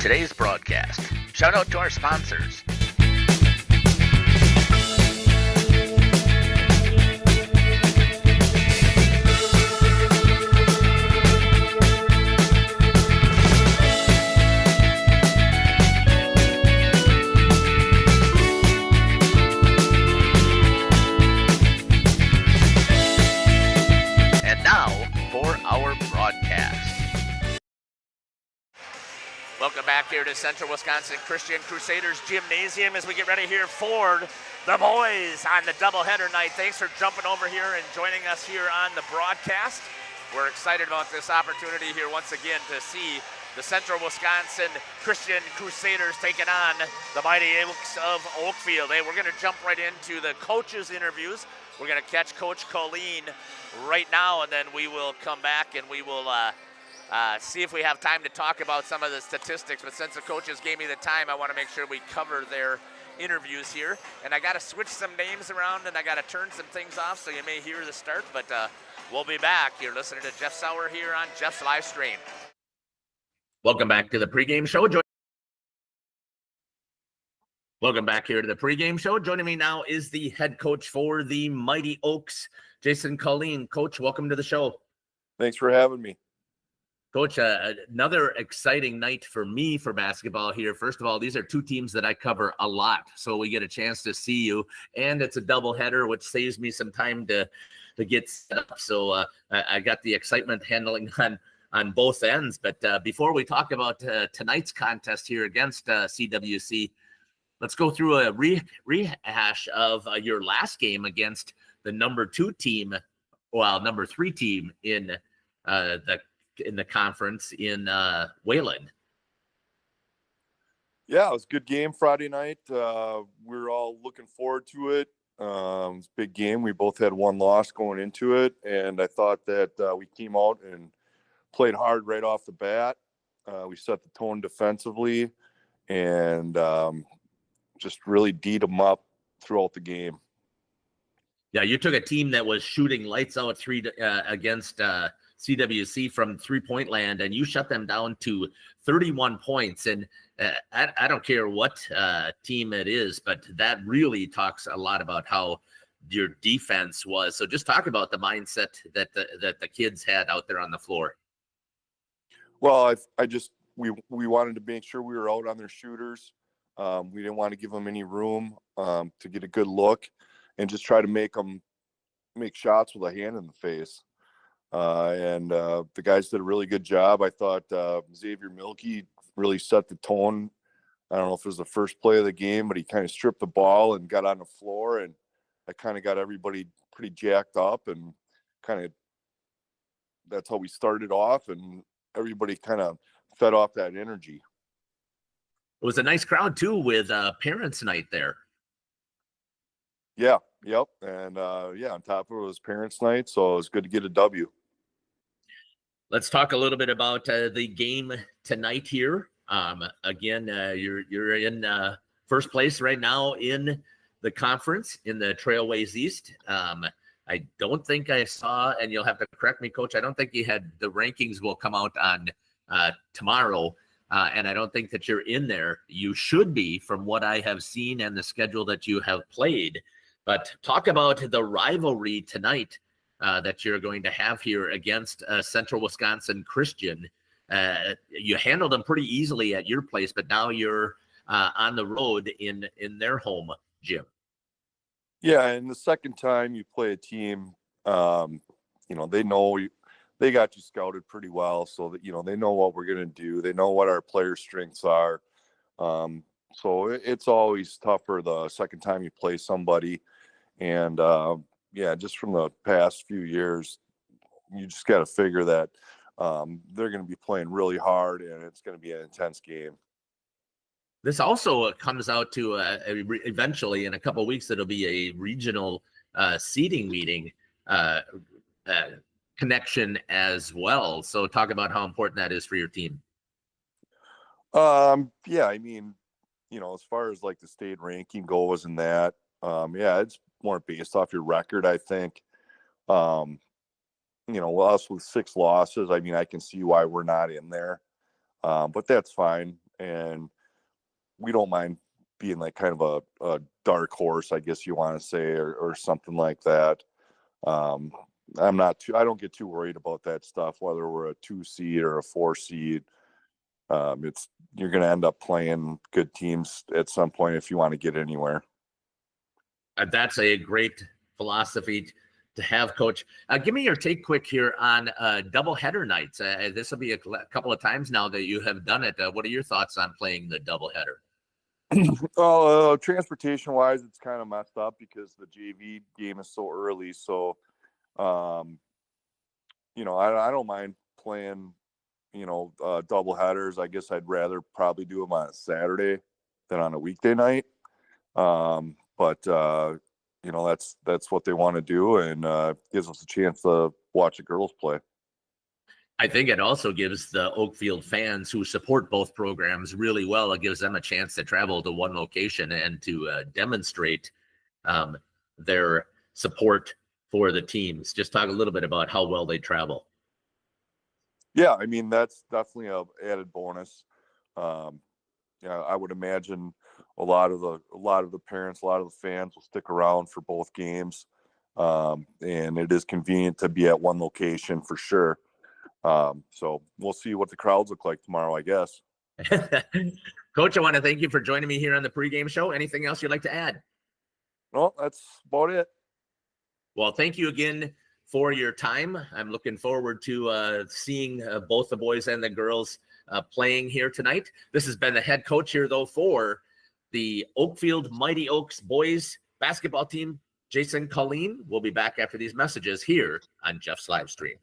today's broadcast. Shout out to our sponsors. And now for our broadcast. Welcome back here to Central Wisconsin Christian Crusaders Gymnasium as we get ready here for the boys on the doubleheader night. Thanks for jumping over here and joining us here on the broadcast. We're excited about this opportunity here once again to see the Central Wisconsin Christian Crusaders taking on the Mighty Oaks of Oakfield. Hey, we're going to jump right into the coaches' interviews. We're going to catch Coach Colleen right now, and then we will come back and we will see if we have time to talk about some of the statistics. But since the coaches gave me the time, I want to make sure we cover their interviews here. And I got to switch some names around, and I got to turn some things off, so you may hear the start. But we'll be back. You're listening to Jeff Sauer here on Jeff's Live Stream. Welcome back to the pregame show. Welcome back here to the pregame show. Joining me now is the head coach for the Mighty Oaks, Jason Colleen. Coach, welcome to the show. Thanks for having me. Coach, another exciting night for me for basketball here. First of all, these are two teams that I cover a lot, so we get a chance to see you, and it's a doubleheader, which saves me some time to get set up. So I got the excitement handling on both ends. But before we talk about tonight's contest here against CWC, let's go through a rehash of your last game against the number 3 team in the conference in Wayland. Yeah, it was a good game Friday night. We're all looking forward to it. It was a big game. We both had one loss going into it, and I thought that we came out and played hard right off the bat. We set the tone defensively and just really D'd them up throughout the game. Yeah, you took a team that was shooting lights out against CWC from three-point land, and you shut them down to 31 points. And I don't care what team it is, but that really talks a lot about how your defense was. So just talk about the mindset that the kids had out there on the floor. Well, we wanted to make sure we were out on their shooters. We didn't want to give them any room to get a good look, and just try to make shots with a hand in the face. And the guys did a really good job. I thought Xavier Milkey really set the tone. I don't know if it was the first play of the game, but he kind of stripped the ball and got on the floor, and that kind of got everybody pretty jacked up, and that's how we started off, and everybody kind of fed off that energy. It was a nice crowd too, with parents' night there. Yeah. Yep. And on top of it was parents' night, so it was good to get a W. Let's talk a little bit about the game tonight here. Again, you're in first place right now in the conference in the Trailways East. I don't think I saw, and you'll have to correct me, Coach, I don't think you had the rankings will come out on tomorrow, and I don't think that you're in there. You should be, from what I have seen and the schedule that you have played. But talk about the rivalry tonight that you're going to have here against Central Wisconsin Christian. You handled them pretty easily at your place, but now you're on the road in their home gym. Yeah, and the second time you play a team, they know they got you scouted pretty well, so that they know what we're going to do. They know what our player strengths are. So it's always tougher the second time you play somebody. And just from the past few years, you just got to figure that they're going to be playing really hard, and it's going to be an intense game. This also comes out to eventually in a couple of weeks, it'll be a regional seating meeting connection as well. So talk about how important that is for your team. As far as like the state ranking goes and that, it's more based off your record, I think. Us with 6 losses, I can see why we're not in there. But that's fine. and we don't mind being like kind of a dark horse, I guess you want to say, or something like that. I don't get too worried about that stuff, whether we're a 2 seed or a 4 seed. You're going to end up playing good teams at some point if you want to get anywhere. That's a great philosophy to have, Coach. Give me your take quick here on doubleheader nights. This will be a couple of times now that you have done it. What are your thoughts on playing the doubleheader? Well, transportation wise, it's kind of messed up because the JV game is so early. So, I don't mind playing, double headers. I guess I'd rather probably do them on a Saturday than on a weekday night. But that's what they want to do, and gives us a chance to watch the girls play. I think it also gives the Oakfield fans who support both programs really well. It gives them a chance to travel to one location and to demonstrate their support for the teams. Just talk a little bit about how well they travel. Yeah, I mean, that's definitely an added bonus. I would imagine a lot of the parents, a lot of the fans will stick around for both games, and it is convenient to be at one location for sure. So we'll see what the crowds look like tomorrow, I guess. Coach, I want to thank you for joining me here on the pregame show. Anything else you'd like to add? No, that's about it. Well, thank you again for your time. I'm looking forward to seeing both the boys and the girls playing here tonight. This has been the head coach here, though, for the Oakfield Mighty Oaks boys basketball team, Jason Colleen. We'll be back after these messages here on Jeff's live stream.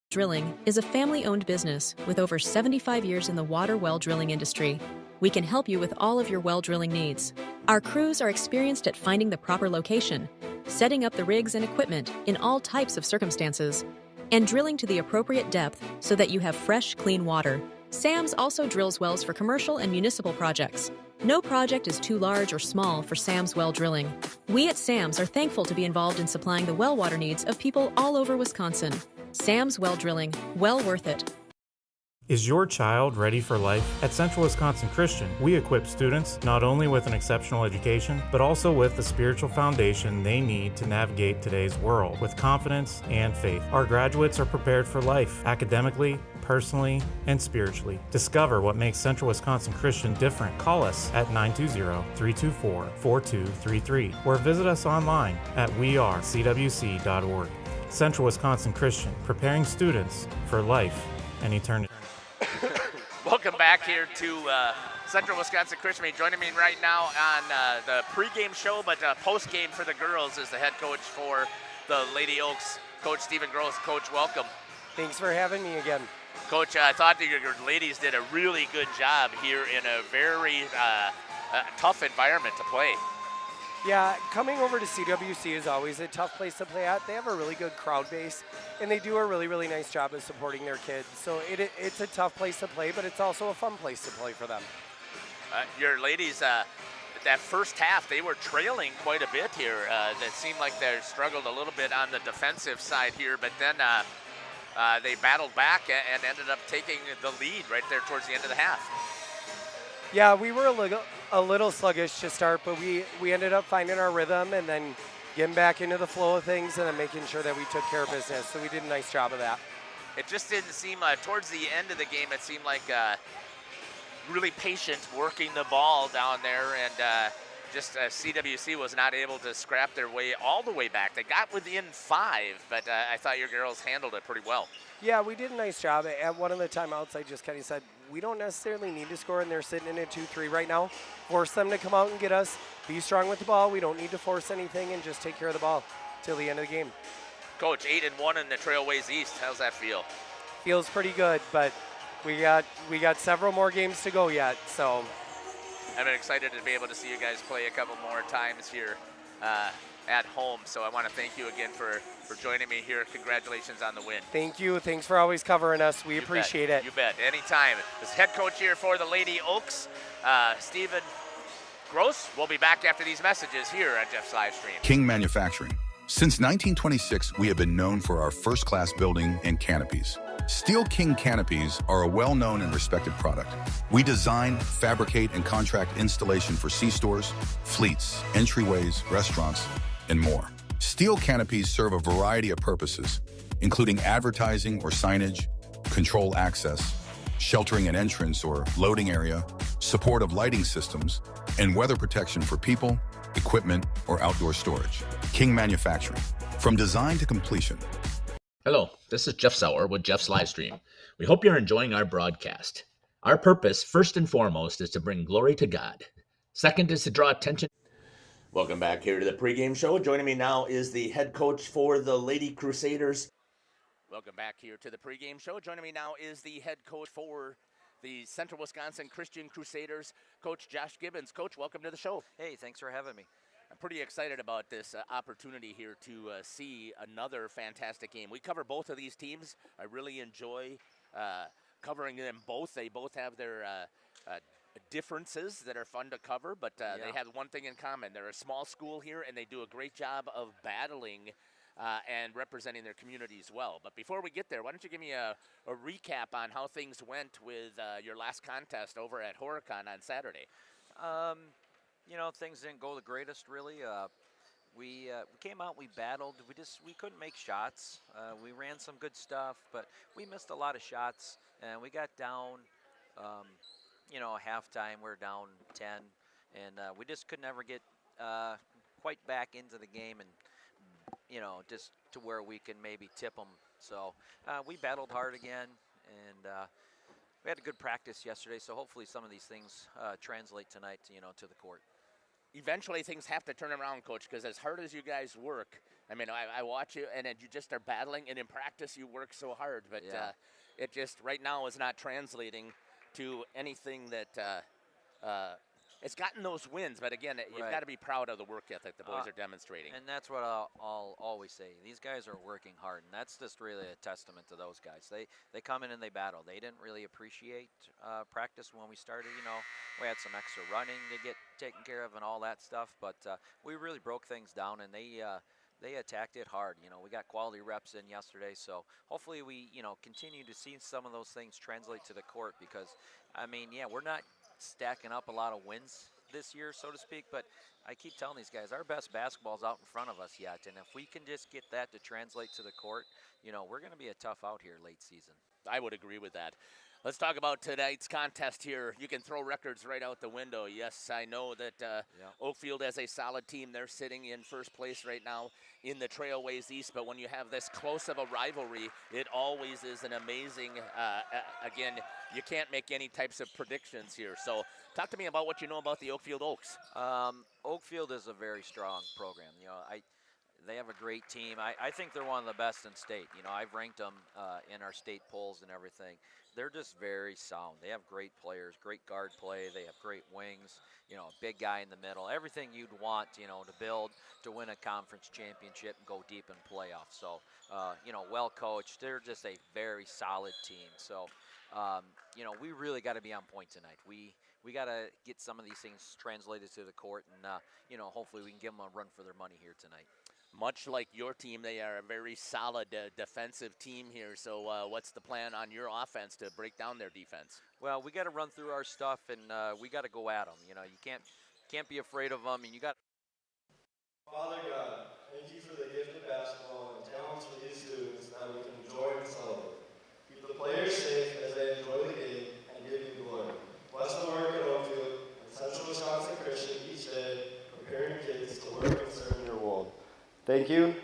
Drilling is a family-owned business with over 75 years in the water well drilling industry. We can help you with all of your well drilling needs. Our crews are experienced at finding the proper location, setting up the rigs and equipment in all types of circumstances, and drilling to the appropriate depth so that you have fresh, clean water. SAMS also drills wells for commercial and municipal projects. No project is too large or small for SAMS well drilling. We at SAMS are thankful to be involved in supplying the well water needs of people all over Wisconsin. SAMS well drilling, well worth it. Is your child ready for life? At Central Wisconsin Christian, we equip students not only with an exceptional education, but also with the spiritual foundation they need to navigate today's world with confidence and faith. Our graduates are prepared for life, academically, personally, and spiritually. Discover what makes Central Wisconsin Christian different. Call us at 920-324-4233 or visit us online at wearecwc.org. Central Wisconsin Christian, preparing students for life and eternity. Welcome back here to Central Wisconsin Christian. Joining me right now on the pregame show, but postgame for the girls is the head coach for the Lady Oaks, Coach Stephen Gross. Coach, welcome. Thanks for having me again. Coach, I thought that your ladies did a really good job here in a very tough environment to play. Yeah, coming over to CWC is always a tough place to play at. They have a really good crowd base, and they do a really, really nice job of supporting their kids. So it's a tough place to play, but it's also a fun place to play for them. Your ladies, that first half, they were trailing quite a bit here. That seemed like they struggled a little bit on the defensive side here, but then they battled back and ended up taking the lead right there towards the end of the half. Yeah, we were a little sluggish to start, but we ended up finding our rhythm and then getting back into the flow of things and then making sure that we took care of business. So we did a nice job of that. It just didn't seem, towards the end of the game, it seemed like really patient working the ball down there, and CWC was not able to scrap their way all the way back. They got within 5, but I thought your girls handled it pretty well. Yeah, we did a nice job. At one of the timeouts, I just kind of said, we don't necessarily need to score, and they're sitting in a 2-3 right now. Force them to come out and get us. Be strong with the ball. We don't need to force anything and just take care of the ball till the end of the game. Coach, 8-1 in the Trailways East. How's that feel? Feels pretty good, but we got several more games to go yet, so. I'm excited to be able to see you guys play a couple more times here at home. So I want to thank you again for joining me here. Congratulations on the win. Thank you. Thanks for always covering us. We appreciate it. You bet. Anytime. This head coach here for the Lady Oaks, Stephen Gross. We'll be back after these messages here on Jeff's live stream. King Manufacturing. Since 1926, we have been known for our first-class building and canopies. Steel King canopies are a well-known and respected product. We design, fabricate, and contract installation for C-stores, fleets, entryways, restaurants, and more. Steel canopies serve a variety of purposes, including advertising or signage, control access, sheltering an entrance or loading area, support of lighting systems, and weather protection for people, equipment, or outdoor storage. King Manufacturing, from design to completion. Hello, this is Jeff Sauer with Jeff's Livestream. We hope you're enjoying our broadcast. Our purpose, first and foremost, is to bring glory to God. Second is to draw attention. Welcome back here to the pregame show. Joining me now is the head coach for the Lady Crusaders. Welcome back here to the pregame show. Joining me now is the head coach for the Central Wisconsin Christian Crusaders, Coach Josh Gibbons. Coach, welcome to the show. Hey, thanks for having me. I'm pretty excited about this opportunity here to see another fantastic game. We cover both of these teams. I really enjoy covering them both. They both have their differences that are fun to cover, but they have one thing in common. They're a small school here, and they do a great job of battling and representing their communities well. But before we get there, why don't you give me a recap on how things went with your last contest over at Horicon on Saturday? You know, things didn't go the greatest, really. We came out, we battled. We couldn't make shots. We ran some good stuff, but we missed a lot of shots, and we got down. You know, halftime we're down 10, and we just could never get quite back into the game, and you know, just to where we can maybe tip them. So we battled hard again, and we had a good practice yesterday. So hopefully some of these things translate tonight, you know, to the court. Eventually things have to turn around, Coach, because as hard as you guys work, I mean, I watch you, and you just are battling, and in practice you work so hard, but it just right now is not translating to anything that it's gotten those wins. But again, you've got to be proud of the work ethic the boys are demonstrating. And that's what I'll always say. These guys are working hard, and that's just really a testament to those guys. They come in and they battle. They didn't really appreciate practice when we started. You know, we had some extra running to get taken care of and all that stuff, but we really broke things down, and they attacked it hard. You know, we got quality reps in yesterday, so hopefully we, you know, continue to see some of those things translate to the court, because, I mean, yeah, we're not stacking up a lot of wins this year, so to speak, but I keep telling these guys our best basketball's out in front of us yet, and if we can just get that to translate to the court, you know, we're going to be a tough out here late season. I would agree with that. Let's talk about tonight's contest here. You can throw records right out the window. Yes, I know that Oakfield has a solid team. They're sitting in first place right now in the Trailways East, but when you have this close of a rivalry, it always is an amazing, again, you can't make any types of predictions here. So talk to me about what you know about the Oakfield Oaks. Oakfield is a very strong program. You know, they have a great team. I think they're one of the best in state. You know, I've ranked them in our state polls and everything. They're just very sound. They have great players, great guard play. They have great wings, you know, a big guy in the middle. Everything you'd want, you know, to build to win a conference championship and go deep in playoffs. So, you know, well coached. They're just a very solid team. So, you know, we really got to be on point tonight. We got to get some of these things translated to the court, and, you know, hopefully we can give them a run for their money here tonight. Much like your team, they are a very solid defensive team here. So what's the plan on your offense to break down their defense? Well, we got to run through our stuff, and we got to go at them. You know, you can't be afraid of them, and you got. Father God, thank you for the gift of basketball and talents for these students that we can enjoy and celebrate. Keep the players safe as they enjoy the game and give you glory. Bless the work at Oakfield and Central Wisconsin Christian each day, preparing kids to work and serve in your world. Thank you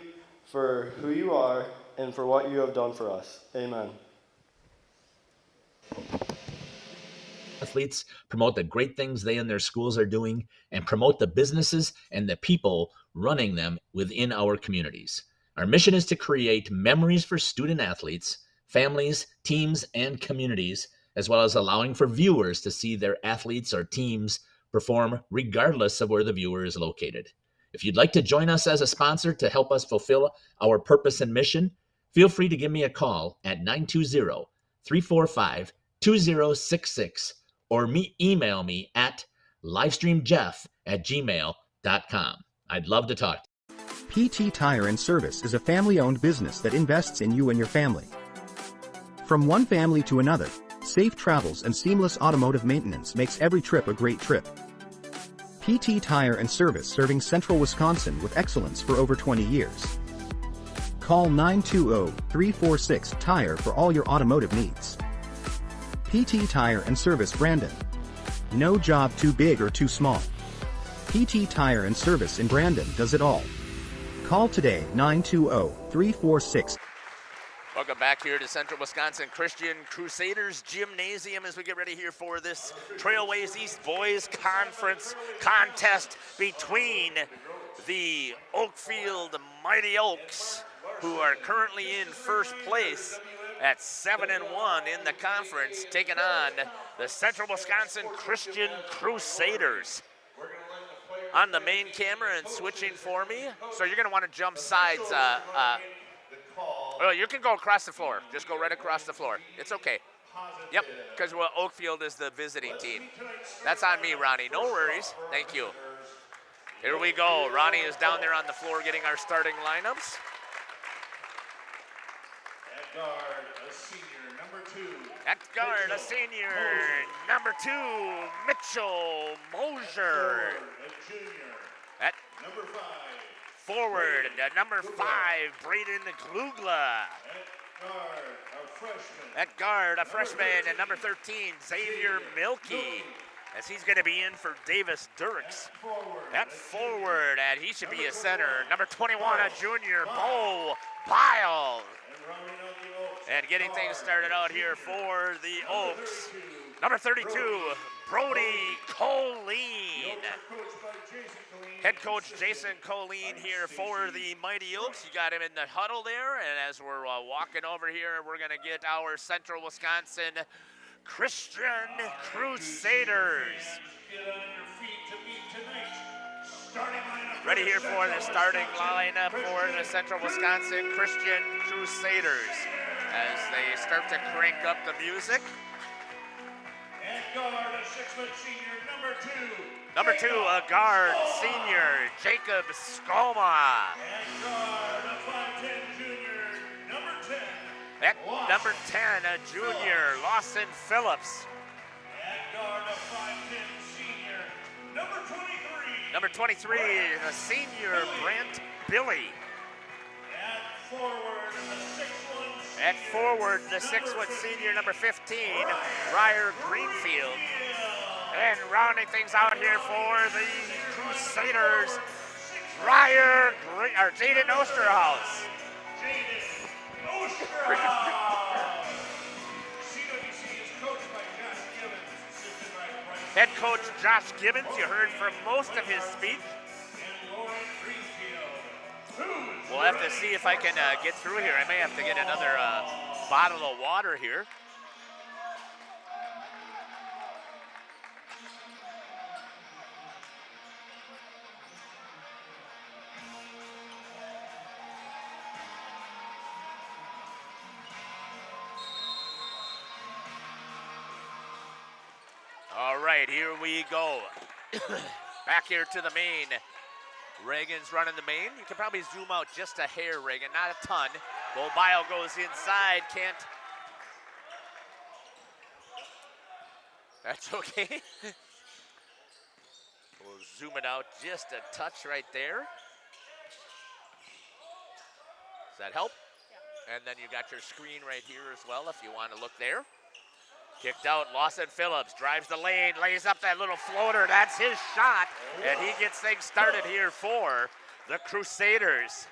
for who you are and for what you have done for us. Amen. Athletes promote the great things they and their schools are doing, and promote the businesses and the people running them within our communities. Our mission is to create memories for student athletes, families, teams, and communities, as well as allowing for viewers to see their athletes or teams perform regardless of where the viewer is located. If you'd like to join us as a sponsor to help us fulfill our purpose and mission, feel free to give me a call at 920-345-2066 or email me at livestreamjeff@gmail.com. I'd love to talk. PT Tire and Service is a family-owned business that invests in you and your family. From one family to another, safe travels and seamless automotive maintenance makes every trip a great trip. PT Tire and Service, serving Central Wisconsin with excellence for over 20 years. Call 920-346-TIRE for all your automotive needs. PT Tire and Service, Brandon. No job too big or too small. PT Tire and Service in Brandon does it all. Call today, 920-346. Welcome back here to Central Wisconsin Christian Crusaders Gymnasium as we get ready here for this Trailways East Boys Conference contest between the Oakfield Mighty Oaks, who are currently in first place at 7-1 in the conference, taking on the Central Wisconsin Christian Crusaders. On the main camera and switching for me, so you're going to want to jump sides. Well, you can go across the floor. Just go right across the floor. It's okay. Yep, because Oakfield is the visiting team. That's on me, Ronnie. No worries. Thank you. Here we go. Ronnie is down there on the floor getting our starting lineups. At guard, a senior, number 2. At guard, a senior, number 2, Mitchell Mosier. A junior, At number 5. forward, number 5, Braden Glugla. At guard, a freshman, and number 13, Xavier Milkey, as he's going to be in for Davis Dirks. At forward, and he should be a center, number 21, a junior, Bo Biles. And getting things started out here for the Oaks, number 32, Brody Colleen. Head coach Jason Colleen here for the Mighty Oaks. You got him in the huddle there, and as we're walking over here, we're going to get our Central Wisconsin Christian Crusaders ready here for the starting lineup for the Central Wisconsin Christian Crusaders as they start to crank up the music. At guard, a 6-foot senior, number 2. Number 2, a guard, senior, Jacob Skoma. At guard, a 5'10 junior, number 10. At number 10, a junior, Lawson Phillips. At guard, a 5'10 senior, number 23. Number 23, a senior, Brent Billy. At forward, a 6'1 At forward, the 6-foot senior, number 15, Ryer Greenfield. And rounding things out here for the Crusaders, Jaden Osterhaus. Jaden Osterhaus. CWC is coached by Josh Gibbons, assistant by Bryce. Head coach Josh Gibbons, you heard from most of his speech. And Lauren Greenfield. We'll have to see if I can get through here. I may have to get another bottle of water here. All right, here we go. Back here to the main. Reagan's running the main. You can probably zoom out just a hair, Reagan, not a ton. Bobile goes inside, can't. That's okay. We'll zoom it out just a touch right there. Does that help? Yeah. And then you got your screen right here as well if you want to look there. Kicked out, Lawson Phillips drives the lane, lays up that little floater. That's his shot, and he gets things started here for the Crusaders.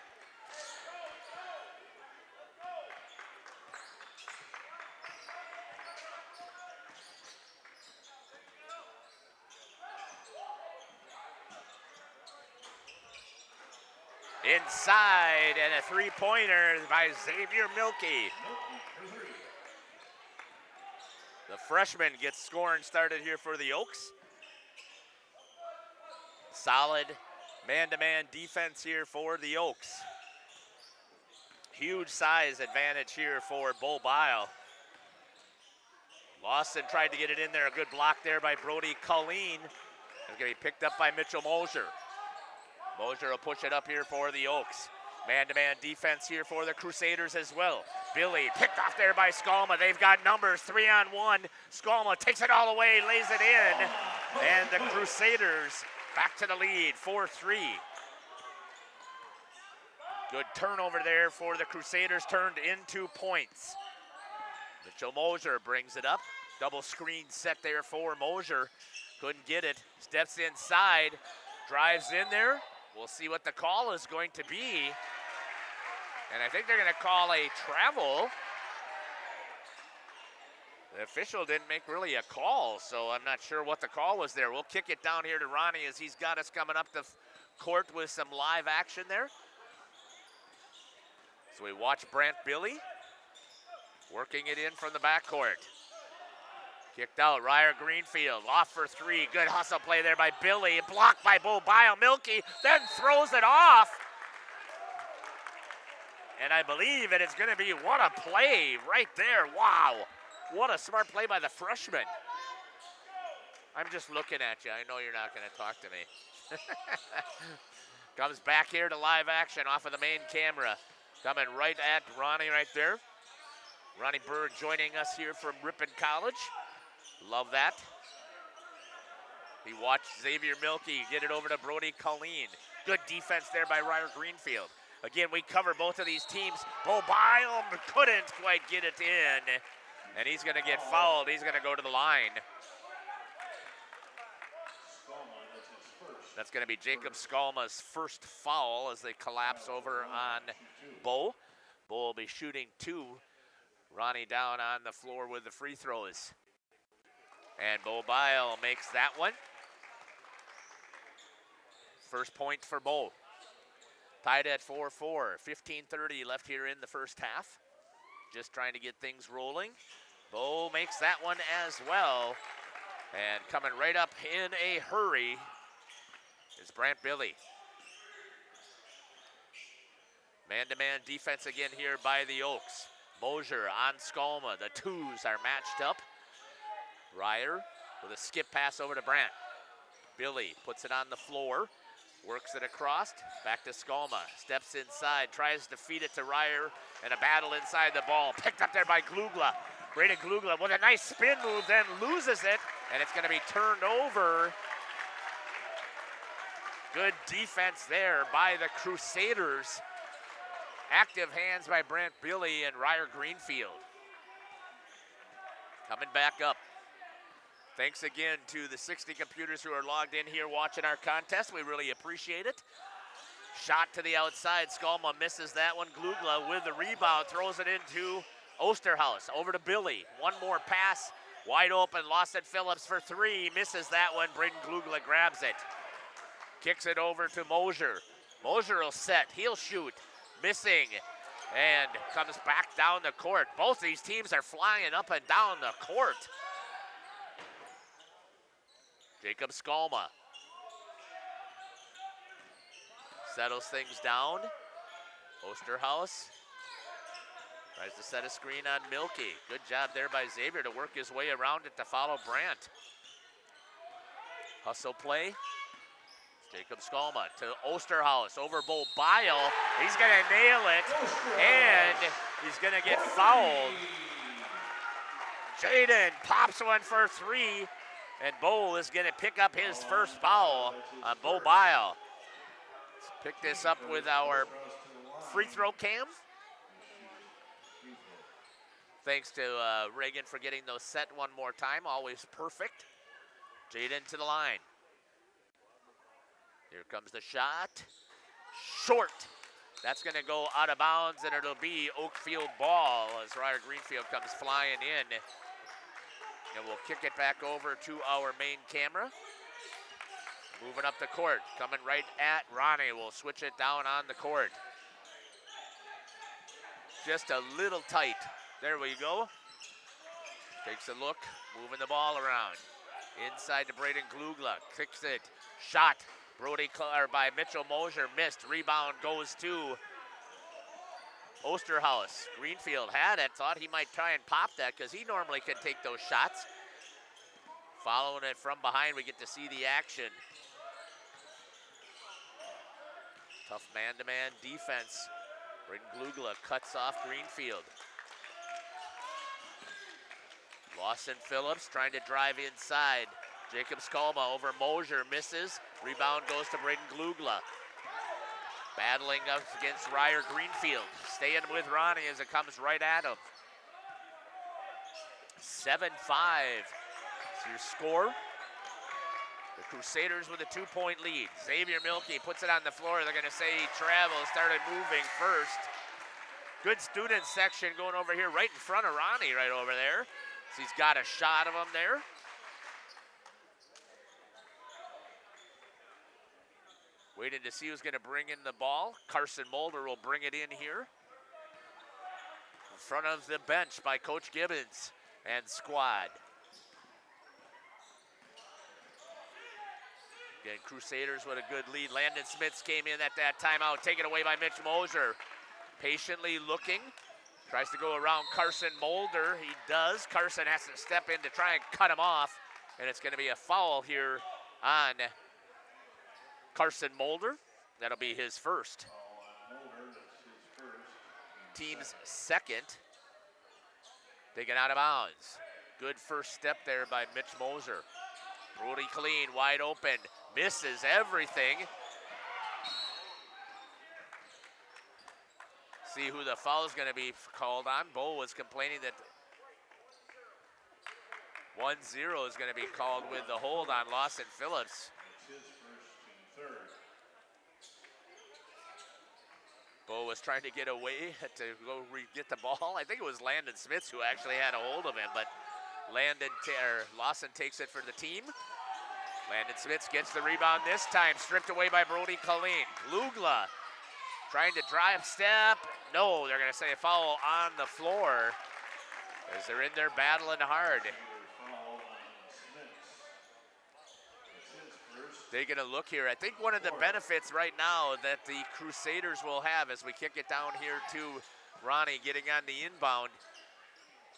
Inside, and a three-pointer by Xavier Milkey. The freshman gets scoring started here for the Oaks. Solid man-to-man defense here for the Oaks. Huge size advantage here for Bo Bile. Lawson tried to get it in there. A good block there by Brody Colleen. It's going to be picked up by Mitchell Mosier. Mosier will push it up here for the Oaks. Man-to-man defense here for the Crusaders as well. Billy picked off there by Skalma. They've got numbers, 3-on-1. Skalma takes it all away, lays it in. And the Crusaders back to the lead, 4-3. Good turnover there for the Crusaders, turned into points. Mitchell Mosier brings it up. Double screen set there for Mosier. Couldn't get it. Steps inside, drives in there. We'll see what the call is going to be. And I think they're going to call a travel. The official didn't make really a call, so I'm not sure what the call was there. We'll kick it down here to Ronnie as he's got us coming up the court with some live action there. So we watch Brant Billy working it in from the backcourt. Kicked out, Ryer Greenfield, off for three. Good hustle play there by Billy, blocked by Bo Bile. Milky then throws it off. And I believe it is gonna be, what a play right there, wow. What a smart play by the freshman. I'm just looking at you, I know you're not gonna talk to me. Comes back here to live action off of the main camera. Coming right at Ronnie right there. Ronnie Bird joining us here from Ripon College. Love that. He watched Xavier Milky get it over to Brody Colleen. Good defense there by Ryer Greenfield. Again, we cover both of these teams. Bo Bile couldn't quite get it in. And he's gonna get fouled. He's gonna go to the line. That's gonna be Jacob Skalma's first foul as they collapse over on Bo. Bo will be shooting two. Ronnie down on the floor with the free throws. And Bo Bile makes that one. First point for Bo. Tied at 4-4, 15:30 left here in the first half. Just trying to get things rolling. Bo makes that one as well. And coming right up in a hurry is Brant Billy. Man-to-man defense again here by the Oaks. Mosier on Skalma. The twos are matched up. Ryer with a skip pass over to Brant. Billy puts it on the floor. Works it across, back to Skalma. Steps inside, tries to feed it to Ryer, and a battle inside the ball. Picked up there by Glugla. Braden Glugla with a nice spin move, then loses it, and it's going to be turned over. Good defense there by the Crusaders. Active hands by Brant Billy and Ryer Greenfield. Coming back up. Thanks again to the 60 computers who are logged in here watching our contest. We really appreciate it. Shot to the outside. Skalma misses that one. Glugla with the rebound throws it into Osterhaus. Over to Billy. One more pass. Wide open. Lawson Phillips for three. Misses that one. Braden Glugla grabs it. Kicks it over to Mosier. Mosier will set. He'll shoot. Missing. And comes back down the court. Both these teams are flying up and down the court. Jacob Skalma settles things down. Osterhaus tries to set a screen on Milky. Good job there by Xavier to work his way around it to follow Brant. Hustle play. Jacob Skalma to Osterhaus over Bo Bile. He's gonna nail it, and he's gonna get fouled. Jaden pops one for three. And Bo is going to pick up his first foul on Bo Bile. Let's pick this up with our free throw cam. Thanks to Reagan for getting those set one more time. Always perfect. Jaden to the line. Here comes the shot. Short. That's going to go out of bounds, and it'll be Oakfield ball as Ryer Greenfield comes flying in. And we'll kick it back over to our main camera. Moving up the court, coming right at Ronnie. We'll switch it down on the court. Just a little tight. There we go. Takes a look, moving the ball around. Inside to Braden Glugla, kicks it. Shot, by Mitchell Mosier, missed. Rebound goes to Osterhaus. Greenfield had it, thought he might try and pop that because he normally can take those shots. Following it from behind, we get to see the action. Tough man-to-man defense. Braden Glugla cuts off Greenfield. Lawson Phillips trying to drive inside. Jacob Skolma over Mosier, misses. Rebound goes to Braden Glugla. Battling up against Ryer Greenfield. Staying with Ronnie as it comes right at him. 7-5 is your score. The Crusaders with a 2-point lead. Xavier Milkey puts it on the floor. They're going to say he traveled, started moving first. Good student section going over here right in front of Ronnie right over there. So he's got a shot of him there. Waiting to see who's going to bring in the ball. Carson Mulder will bring it in here. In front of the bench by Coach Gibbons and squad. Again, Crusaders with a good lead. Landon Smits came in at that timeout, taken away by Mitch Mosier. Patiently looking, tries to go around Carson Mulder. He does. Carson has to step in to try and cut him off, and it's going to be a foul here on Carson Mulder. That'll be his first. Team's second. Taken out of bounds. Good first step there by Mitch Moser. Brody Clean wide open. Misses everything. See who the foul is going to be called on. Bo was complaining that 1-0 is going to be called with the hold on Lawson Phillips. Bo was trying to get away to go get the ball. I think it was Landon Smits who actually had a hold of him, but Lawson takes it for the team. Landon Smits gets the rebound this time, stripped away by Brody Colleen. Glugla trying to drive step. No, they're going to say a foul on the floor as they're in there battling hard. Taking a look here. I think one of the benefits right now that the Crusaders will have as we kick it down here to Ronnie getting on the inbound.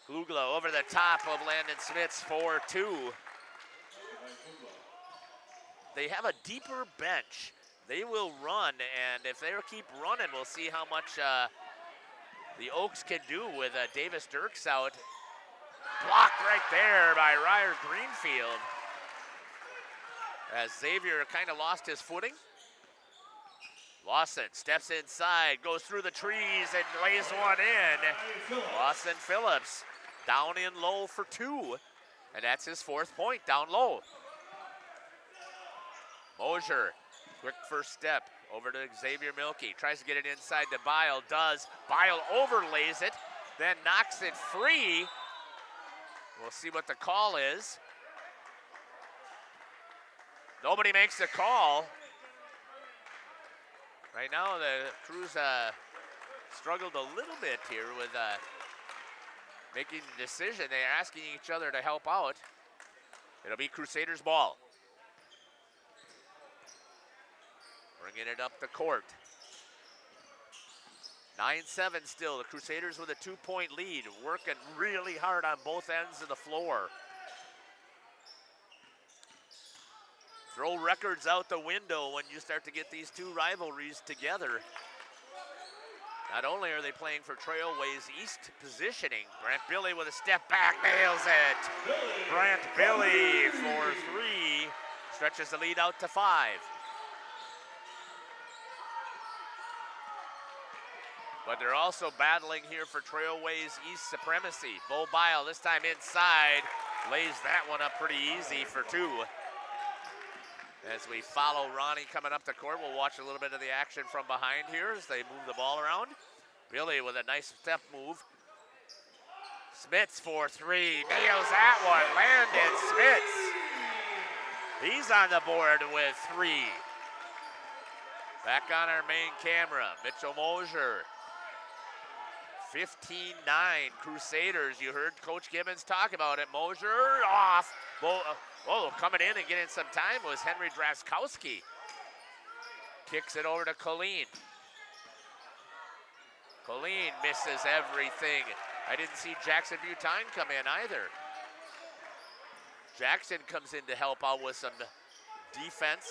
Glugla over the top of Landon Smits for 2. They have a deeper bench. They will run, and if they keep running, we'll see how much the Oaks can do with Davis Dirks out. Blocked right there by Ryer Greenfield. As Xavier kind of lost his footing. Lawson steps inside, goes through the trees, and lays one in. Lawson Phillips down in low for 2, and that's his 4th point, down low. Mosier, quick first step over to Xavier Milkey. Tries to get it inside to Bile, does. Bile overlays it, then knocks it free. We'll see what the call is. Nobody makes the call. Right now, the Crews struggled a little bit here with making the decision. They're asking each other to help out. It'll be Crusaders ball. Bringing it up the court. 9-7 still. The Crusaders with a 2-point lead. Working really hard on both ends of the floor. Throw records out the window when you start to get these two rivalries together. Not only are they playing for Trailways East positioning, Brant Billy with a step back, nails it. Brant Billy for 3, stretches the lead out to 5. But they're also battling here for Trailways East supremacy. Bo Bile this time inside, lays that one up pretty easy for 2. As we follow Ronnie coming up the court, we'll watch a little bit of the action from behind here as they move the ball around. Billy with a nice step move. Smits for 3, nails that one, Landon Smits. He's on the board with 3. Back on our main camera, Mitchell Mosier. 15-9 Crusaders. You heard Coach Gibbons talk about it. Mosier off. Coming in and getting some time was Henry Draskowski. Kicks it over to Colleen. Colleen misses everything. I didn't see Jackson Butine come in either. Jackson comes in to help out with some defense.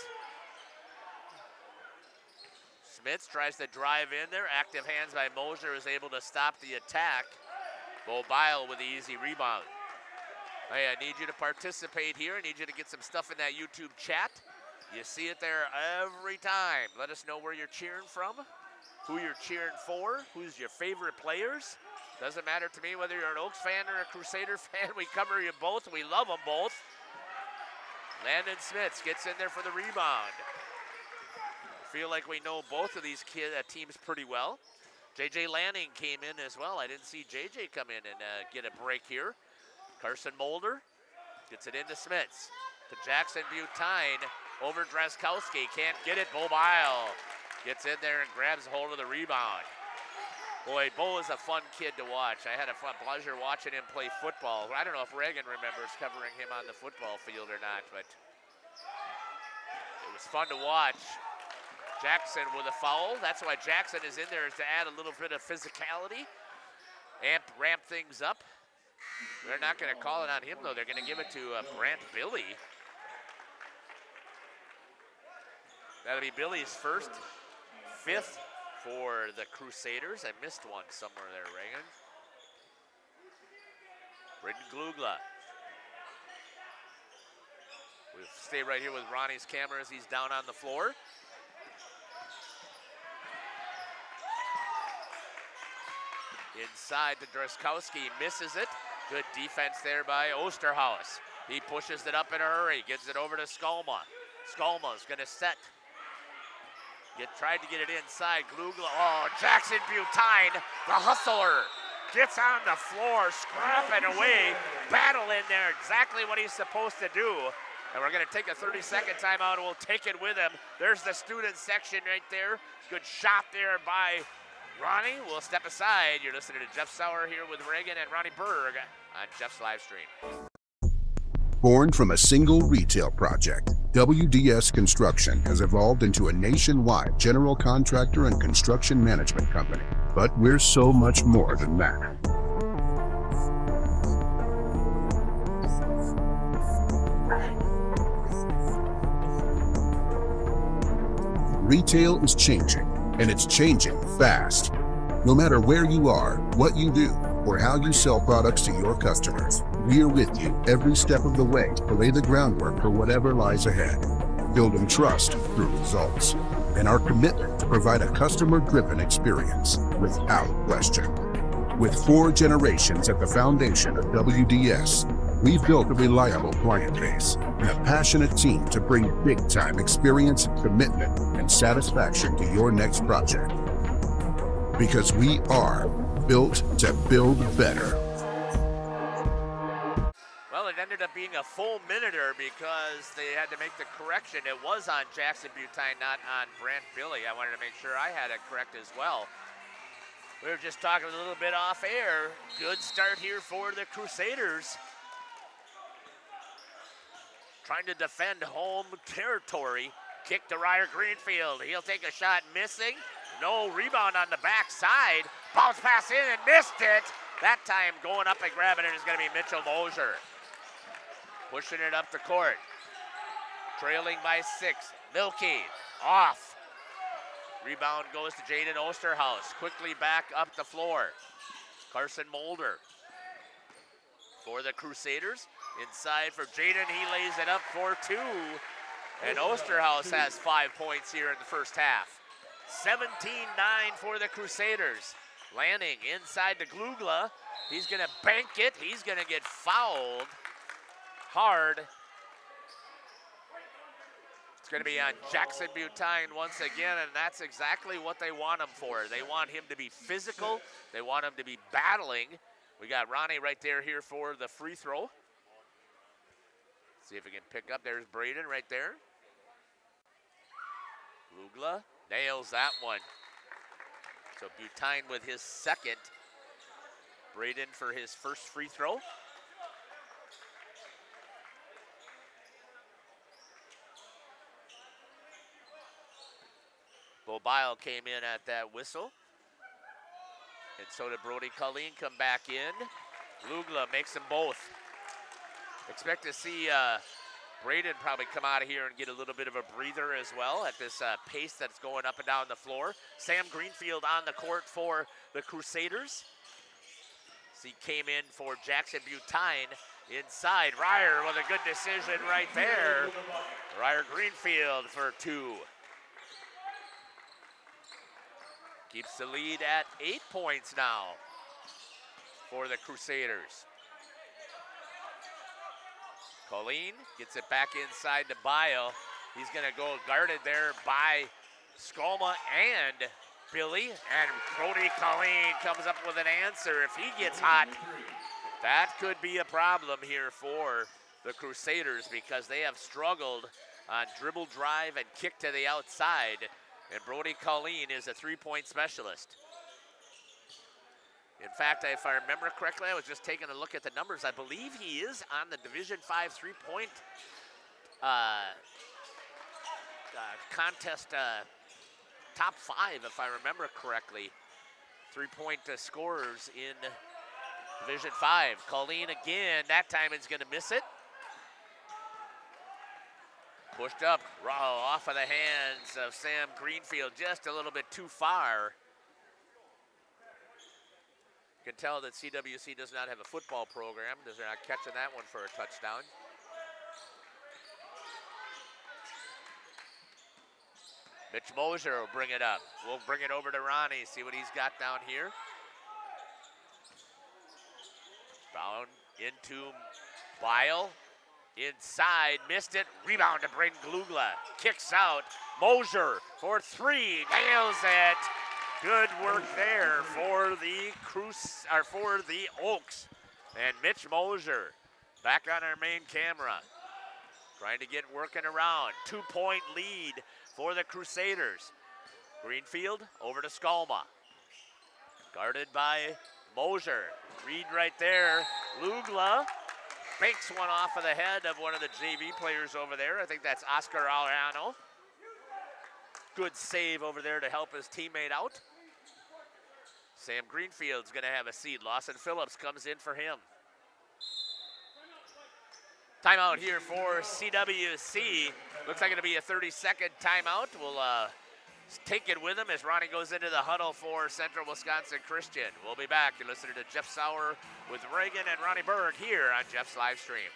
Smits tries to drive in there. Active hands by Mosier is able to stop the attack. Bo Bile with the easy rebound. Hey, I need you to participate here. I need you to get some stuff in that YouTube chat. You see it there every time. Let us know where you're cheering from, who you're cheering for, who's your favorite players. Doesn't matter to me whether you're an Oaks fan or a Crusader fan. We cover you both. We love them both. Landon Smits gets in there for the rebound. Feel like we know both of these teams pretty well. J.J. Lanning came in as well. I didn't see J.J. come in and get a break here. Carson Mulder gets it into Smits. To Jackson Butine over Dreskowski. Can't get it. Bo Bile gets in there and grabs hold of the rebound. Boy, Bo is a fun kid to watch. I had a fun pleasure watching him play football. I don't know if Reagan remembers covering him on the football field or not, but it was fun to watch. Jackson with a foul. That's why Jackson is in there, is to add a little bit of physicality, ramp things up. They're not going to call it on him, though. They're going to give it to Brant Billy. That'll be Billy's first, fifth for the Crusaders. I missed one somewhere there, Reagan. Britton Glugla. We'll stay right here with Ronnie's camera as he's down on the floor. Inside to Dreskowski, misses it. Good defense there by Osterhaus. He pushes it up in a hurry, gets it over to Skolma. Skolma's gonna set. Tried to get it inside. Glugla. Oh, Jackson Butine, the hustler, gets on the floor, scrapping away, battle in there, exactly what he's supposed to do. And we're going to take a 30-second timeout, and we'll take it with him. There's the student section right there. Good shot there by Ronnie. We'll step aside. You're listening to Jeff Sauer here with Reagan and Ronnie Berg on Jeff's live stream. Born from a single retail project, WDS Construction has evolved into a nationwide general contractor and construction management company. But we're so much more than that. Retail is changing, and it's changing fast. No matter where you are, what you do, or how you sell products to your customers, we are with you every step of the way to lay the groundwork for whatever lies ahead. Building trust through results, and our commitment to provide a customer-driven experience without question. With 4 generations at the foundation of WDS, we've built a reliable client base and a passionate team to bring big-time experience, commitment, and satisfaction to your next project. Because we are built to build better. Well, it ended up being a full minuter because they had to make the correction. It was on Jackson Butine, not on Brant Billy. I wanted to make sure I had it correct as well. We were just talking a little bit off air. Good start here for the Crusaders. Trying to defend home territory. Kick to Ryer Greenfield. He'll take a shot, missing. No rebound on the backside. Bounce pass in and missed it. That time going up and grabbing it is going to be Mitchell Mosier. Pushing it up the court. Trailing by 6. Milkey off. Rebound goes to Jaden Osterhaus. Quickly back up the floor. Carson Mulder for the Crusaders. Inside for Jaden. He lays it up for 2. And Osterhaus has 5 points here in the first half. 17-9 for the Crusaders. Lanning inside to Glugla. He's going to bank it. He's going to get fouled hard. It's going to be on Jackson Butine once again, and that's exactly what they want him for. They want him to be physical. They want him to be battling. We got Ronnie right there here for the free throw. See if we can pick up. There's Braden right there. Glugla nails that one. So Butine with his second. Braden for his first free throw. Bo Bile came in at that whistle. And so did Brody Colleen come back in. Glugla makes them both. Expect to see Braden probably come out of here and get a little bit of a breather as well at this pace that's going up and down the floor. Sam Greenfield on the court for the Crusaders. He came in for Jackson Butine inside. Ryer with a good decision right there. Ryer Greenfield for 2. Keeps the lead at 8 points now for the Crusaders. Colleen gets it back inside to Bio. He's going to go guarded there by Skolma and Billy. And Brody Colleen comes up with an answer. If he gets hot, that could be a problem here for the Crusaders because they have struggled on dribble drive and kick to the outside. And Brody Colleen is a 3-point specialist. In fact, if I remember correctly, I was just taking a look at the numbers. I believe he is on the Division V 3-point contest top 5, if I remember correctly. 3-point scorers in Division 5. Colleen again, that time is going to miss it. Pushed up, off of the hands of Sam Greenfield, just a little bit too far. You can tell that CWC does not have a football program, because they're not catching that one for a touchdown. Mitch Mosier will bring it up. We'll bring it over to Ronnie, see what he's got down here. Down into Bile. Inside, missed it. Rebound to Braden Glugla. Kicks out. Mosier for 3. Nails it. Good work there for the Oaks. And Mitch Mosier back on our main camera. Trying to get working around. 2-point lead for the Crusaders. Greenfield over to Skolma. Guarded by Mosier. Reed right there. Glugla banks one off of the head of one of the JV players over there. I think that's Oscar Alano. Good save over there to help his teammate out. Sam Greenfield's going to have a seat. Lawson Phillips comes in for him. Timeout here for CWC. Looks like it'll be a 30-second timeout. We'll take it with him as Ronnie goes into the huddle for Central Wisconsin Christian. We'll be back. You're listening to Jeff Sauer with Reagan and Ronnie Berg here on Jeff's live stream.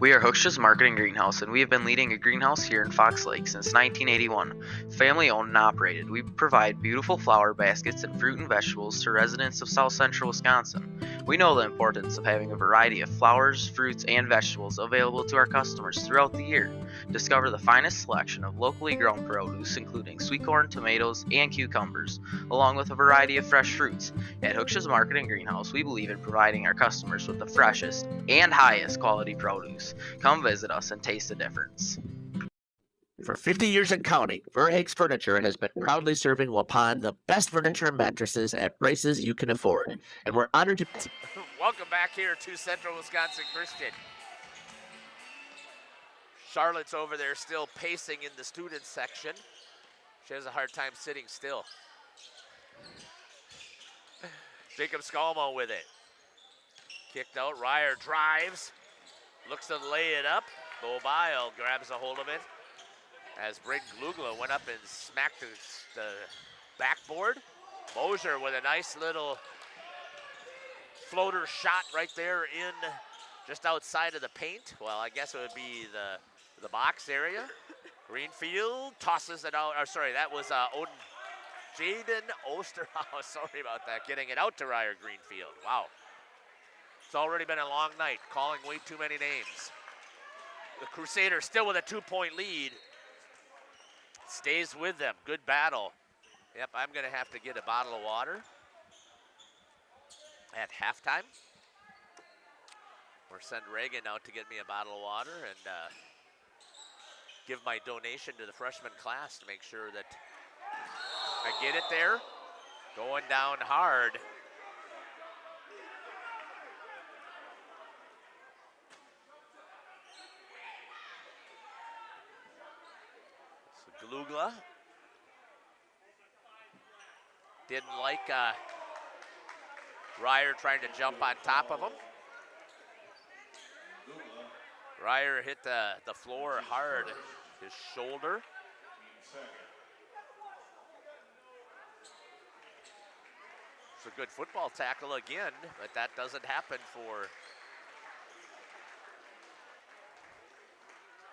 We are Hooksha's Marketing Greenhouse, and we have been leading a greenhouse here in Fox Lake since 1981. Family owned and operated, we provide beautiful flower baskets and fruit and vegetables to residents of South Central Wisconsin. We know the importance of having a variety of flowers, fruits, and vegetables available to our customers throughout the year. Discover the finest selection of locally grown produce, including sweet corn, tomatoes, and cucumbers, along with a variety of fresh fruits. At Hooksha's Marketing Greenhouse, we believe in providing our customers with the freshest and highest quality produce. Come visit us and taste the difference. For 50 years and counting, Verhaeg's Furniture has been proudly serving Waupun the best furniture and mattresses at prices you can afford. And we're honored to... Welcome back here to Central Wisconsin Christian. Charlotte's over there still pacing in the student section. She has a hard time sitting still. Jacob Skolmo with it. Kicked out, Ryer drives. Looks to lay it up. Bo Bile grabs a hold of it as Braden Glugla went up and smacked the backboard. Mosier with a nice little floater shot right there in just outside of the paint. Well, I guess it would be the box area. Greenfield tosses it out. Or sorry, that was Jaden Osterhaus. Sorry about that. Getting it out to Ryer Greenfield. Wow. It's already been a long night, calling way too many names. The Crusaders still with a 2-point lead. Stays with them. Good battle. Yep, I'm going to have to get a bottle of water at halftime. Or send Reagan out to get me a bottle of water and give my donation to the freshman class to make sure that I get it there. Going down hard. Glugla didn't like Ryer trying to jump on top of him. Ryer hit the floor hard, his shoulder. It's a good football tackle again, but that doesn't happen for.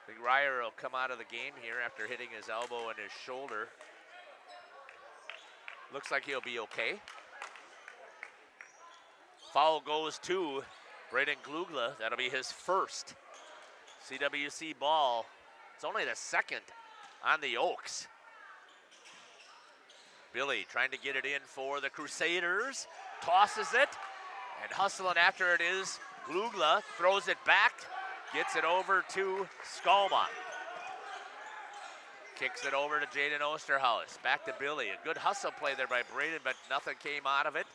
I think Ryer will come out of the game here after hitting his elbow and his shoulder. Looks like he'll be okay. Foul goes to Braden Glugla. That'll be his first CWC ball. It's only the second on the Oaks. Billy trying to get it in for the Crusaders. Tosses it, and hustling after it is Glugla. Throws it back, gets it over to Skalma. Kicks it over to Jaden Osterhaus. Back to Billy. A good hustle play there by Braden, but nothing came out of it.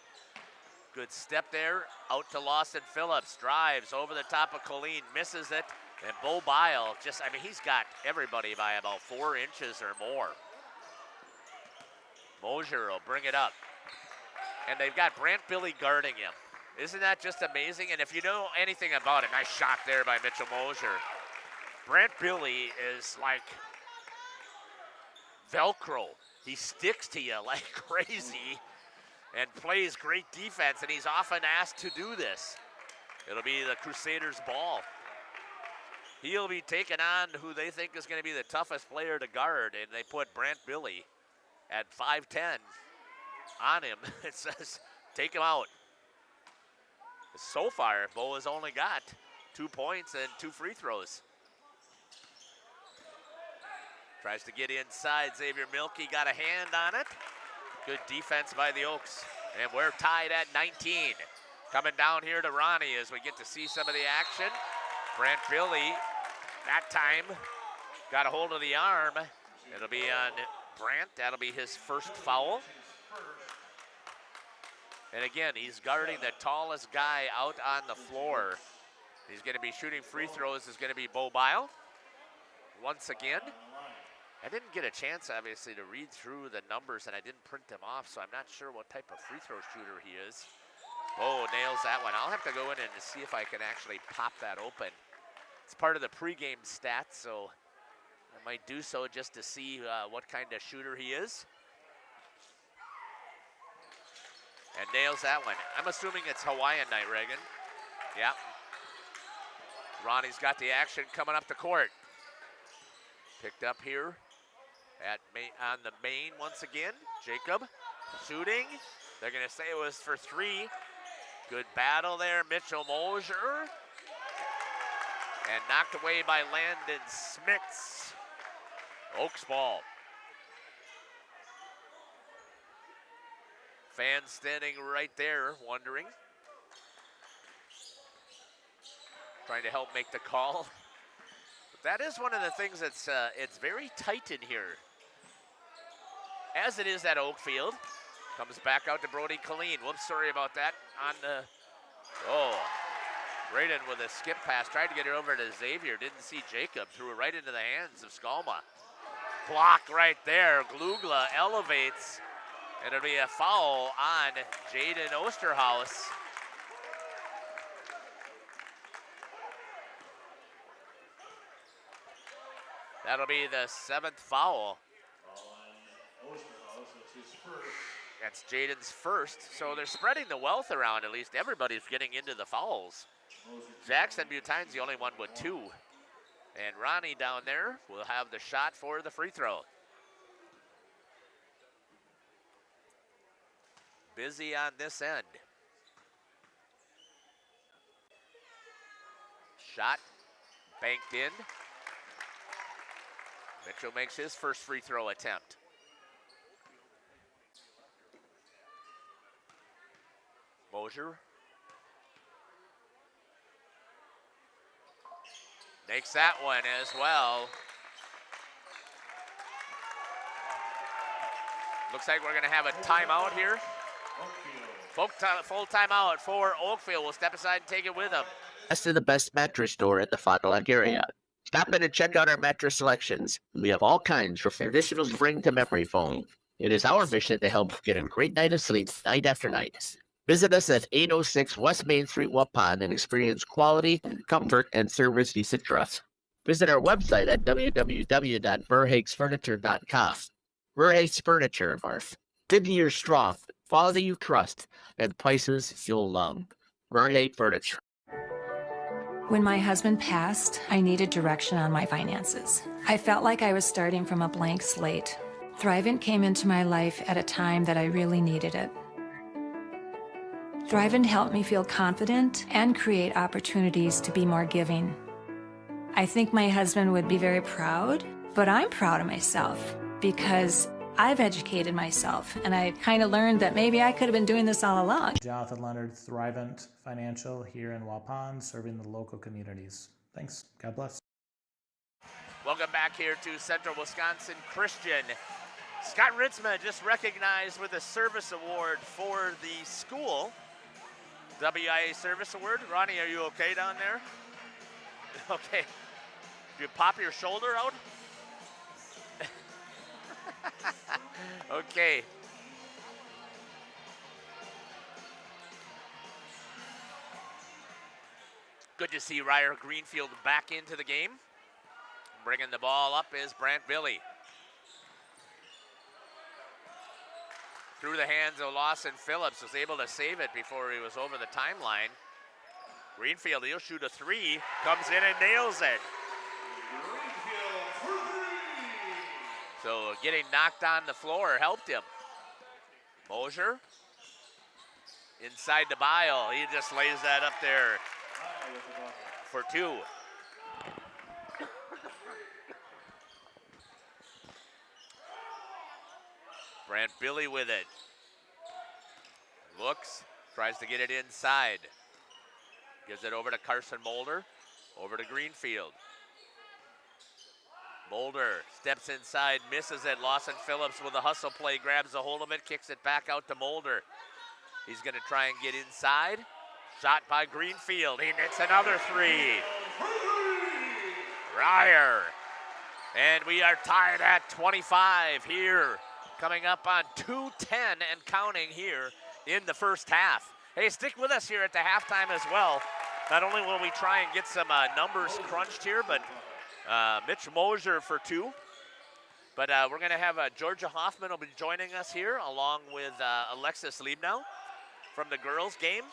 Good step there. Out to Lawson Phillips. Drives over the top of Colleen. Misses it. And Bo Bile just, I mean, he's got everybody by about 4 inches or more. Mosier will bring it up. And they've got Brant Billy guarding him. Isn't that just amazing? And if you know anything about it, nice shot there by Mitchell Mosier. Brant Billy is like Velcro. He sticks to you like crazy and plays great defense, and he's often asked to do this. It'll be the Crusaders' ball. He'll be taking on who they think is going to be the toughest player to guard, and they put Brant Billy at 5'10" on him. It says, take him out. So far, Bo has only got 2 points and 2 free throws. Tries to get inside. Xavier Milkey got a hand on it. Good defense by the Oaks. And we're tied at 19. Coming down here to Ronnie as we get to see some of the action. Brant Billy, that time, got a hold of the arm. It'll be on Brant. That'll be his first foul. And again, he's guarding the tallest guy out on the floor. He's going to be shooting free throws. Is going to be Bo Bile. Once again, I didn't get a chance, obviously, to read through the numbers, and I didn't print them off, so I'm not sure what type of free throw shooter he is. Bo nails that one. I'll have to go in and see if I can actually pop that open. It's part of the pregame stats, so I might do so just to see what kind of shooter he is. And nails that one. I'm assuming it's Hawaiian night, Reagan. Yeah. Ronnie's got the action coming up the court. Picked up here on the main once again. Jacob shooting. They're going to say it was for 3. Good battle there. Mitchell Mosier. And knocked away by Landon Smits. Oaks ball. Fans standing right there wondering. Trying to help make the call. That is one of the things that's it's very tight in here, as it is at Oakfield. Comes back out to Brody Colleen. Whoops, sorry about that. On the, Braden with a skip pass. Tried to get it over to Xavier. Didn't see Jacob. Threw it right into the hands of Skalma. Block right there. Glugla elevates. And it'll be a foul on Jaden Osterhaus. That'll be the 7th foul. That's Jaden's first. So they're spreading the wealth around. At least everybody's getting into the fouls. Jackson Butine's the only one with 2. And Ronnie down there will have the shot for the free throw. Busy on this end. Shot banked in. Mitchell makes his first free throw attempt. Mosier makes that one as well. Looks like we're going to have a timeout here. Full timeout for Oakfield. We'll step aside and take it with them. Best of the best mattress store at the Fond du Lac area. Stop in and check out our mattress selections. We have all kinds from traditional spring to memory foam. It is our mission to help you get a great night of sleep night after night. Visit us at 806 West Main Street, Waupun, and experience quality, comfort, and service you should trust. Visit our website at www.verhagesfurniture.com. Verhages Furniture, Marf. 50 years strong, quality you trust, and prices you'll love. Verhages Furniture. When my husband passed, I needed direction on my finances. I felt like I was starting from a blank slate. Thrivent came into my life at a time that I really needed it. Thrivent helped me feel confident and create opportunities to be more giving. I think my husband would be very proud, but I'm proud of myself because I've educated myself and I kind of learned that maybe I could have been doing this all along. Jonathan Leonard, Thrivent Financial here in Waupun, serving the local communities. Thanks. God bless. Welcome back here to Central Wisconsin Christian. Scott Ritzma just recognized with a service award for the school. WIA Service Award. Ronnie, are you okay down there? Okay. Did you pop your shoulder out? Okay. Good to see Ryer Greenfield back into the game. Bringing the ball up is Brant Billy. Through the hands of Lawson Phillips, was able to save it before he was over the timeline. Greenfield, he'll shoot a three, comes in and nails it. So getting knocked on the floor helped him. Mosier, inside the bile, he just lays that up there for two. Brant Billy with it. Looks, tries to get it inside. Gives it over to Carson Mulder, over to Greenfield. Mulder steps inside, misses it. Lawson Phillips with a hustle play, grabs a hold of it, kicks it back out to Mulder. He's gonna try and get inside. Shot by Greenfield, he hits another three. Ryer. And we are tied at 25 here. Coming up on 2:10 and counting here in the first half. Hey, stick with us here at the halftime as well. Not only will we try and get some numbers crunched here, but Mitch Mosier for two. But we're going to have Georgia Hoffman will be joining us here along with Alexis Liebnow from the girls game.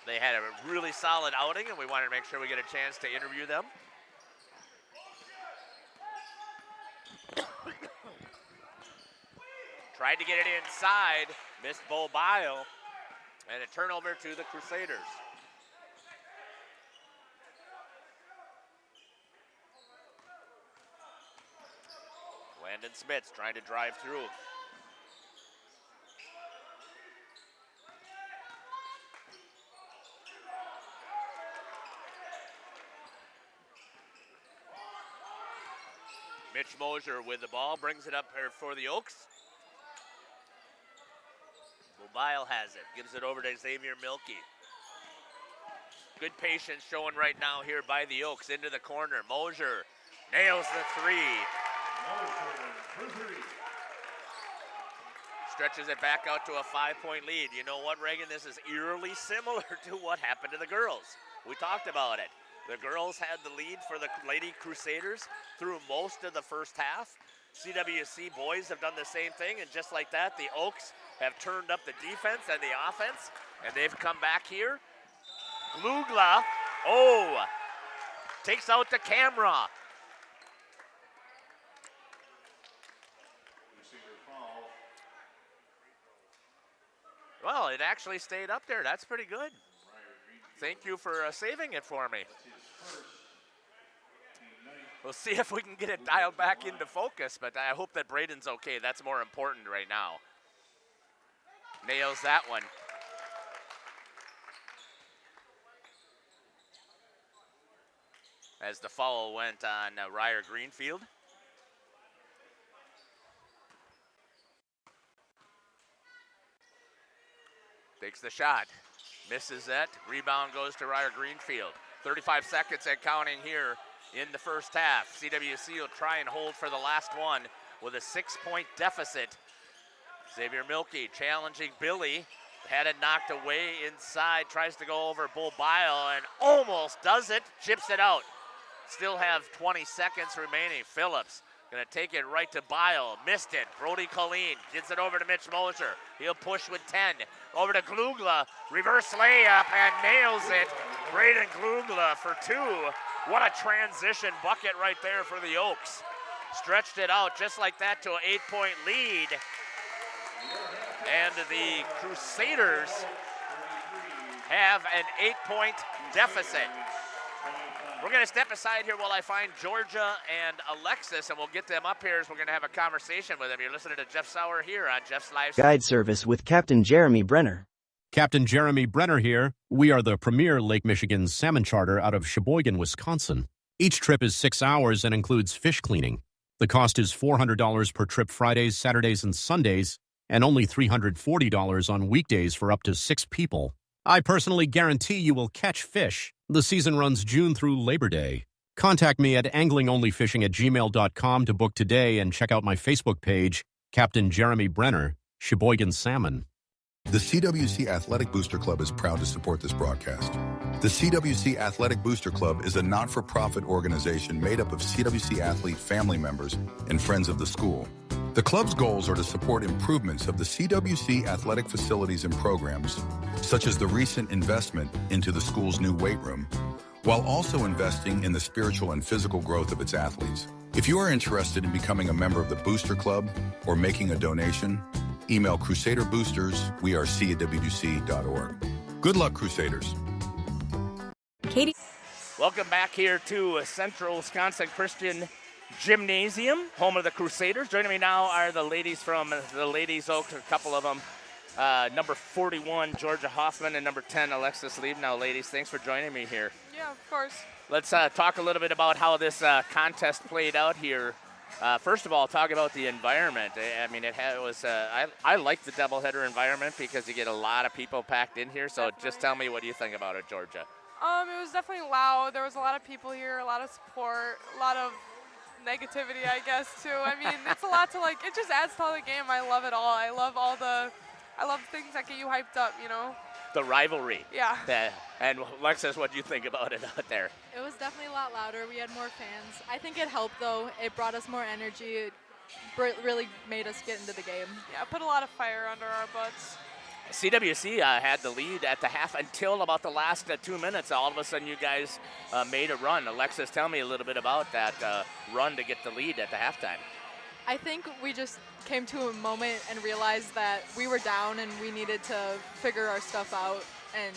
They had a really solid outing, and we wanted to make sure we get a chance to interview them. Tried to get it inside, missed Bo Bile, and a turnover to the Crusaders. Landon Smith's trying to drive through. Mitch Mosier with the ball, brings it up here for the Oaks. Mobile has it, gives it over to Xavier Milkey. Good patience showing right now here by the Oaks into the corner. Mosier nails the three. Stretches it back out to a 5-point lead. You know what, Reagan? This is eerily similar to what happened to the girls. We talked about it. The girls had the lead for the Lady Crusaders through most of the first half. CWC boys have done the same thing, and just like that, the Oaks have turned up the defense and the offense, and they've come back here. Glugla, takes out the camera. Well, it actually stayed up there. That's pretty good. Thank you for saving it for me. We'll see if we can get it dialed back into focus, but I hope that Braden's okay. That's more important right now. Nails that one. As the foul went on Ryer Greenfield. Takes the shot, misses it. Rebound goes to Ryer Greenfield. 35 seconds and counting here in the first half. CWC will try and hold for the last one. with a 6-point deficit. Xavier Milkey challenging Billy. Had it knocked away inside, tries to go over Bull Bile and almost does it, chips it out. Still have 20 seconds remaining. Phillips gonna take it right to Bile, missed it. Brody Colleen gets it over to Mitch Mosier. He'll push with 10. Over to Glugla, reverse layup and nails it. Braden Glugla for 2. What a transition bucket right there for the Oaks. Stretched it out just like that to an 8-point lead. And the Crusaders have an 8-point deficit. We're going to step aside here while I find Georgia and Alexis, and we'll get them up here as we're going to have a conversation with them. You're listening to Jeff Sauer here on Jeff's Live Guide Service with Captain Jeremy Brenner. Captain Jeremy Brenner here. We are the premier Lake Michigan salmon charter out of Sheboygan, Wisconsin. Each trip is 6 hours and includes fish cleaning. The cost is $400 per trip Fridays, Saturdays, and Sundays, and only $340 on weekdays for up to 6 people. I personally guarantee you will catch fish. The season runs June through Labor Day. Contact me at anglingonlyfishing@gmail.com to book today and check out my Facebook page, Captain Jeremy Brenner, Sheboygan Salmon. The CWC Athletic Booster Club is proud to support this broadcast. The CWC Athletic Booster Club is a not-for-profit organization made up of CWC athlete family members and friends of the school. The club's goals are to support improvements of the CWC athletic facilities and programs, such as the recent investment into the school's new weight room, while also investing in the spiritual and physical growth of its athletes. If you are interested in becoming a member of the Booster Club or making a donation, email crusaderboosters@cwc.org. Good luck, Crusaders. Katie. Welcome back here to Central Wisconsin Christian Gymnasium, home of the Crusaders. Joining me now are the ladies from the Ladies Oaks, a couple of them. Number 41, Georgia Hoffman, and number 10, Alexis Liebnow. Ladies, thanks for joining me here. Yeah, of course. Let's talk a little bit about how this contest played out here. First of all, talk about the environment. I mean, I like the doubleheader environment because you get a lot of people packed in here. So Definitely. just tell me, what do you think about it, Georgia? It was definitely loud. There was a lot of people here, a lot of support, a lot of negativity, I guess, too. I mean, it's a lot to like. It just adds to the game. I love it all. I love things that get you hyped up, you know. The rivalry. Yeah. And Alexis, what do you think about it out there? It was definitely a lot louder. We had more fans. I think it helped, though. It brought us more energy. It really made us get into the game. Yeah, put a lot of fire under our butts. CWC had the lead at the half until about the last 2 minutes. All of a sudden, you guys made a run. Alexis, tell me a little bit about that run to get the lead at the halftime. I think we just came to a moment and realized that we were down and we needed to figure our stuff out, and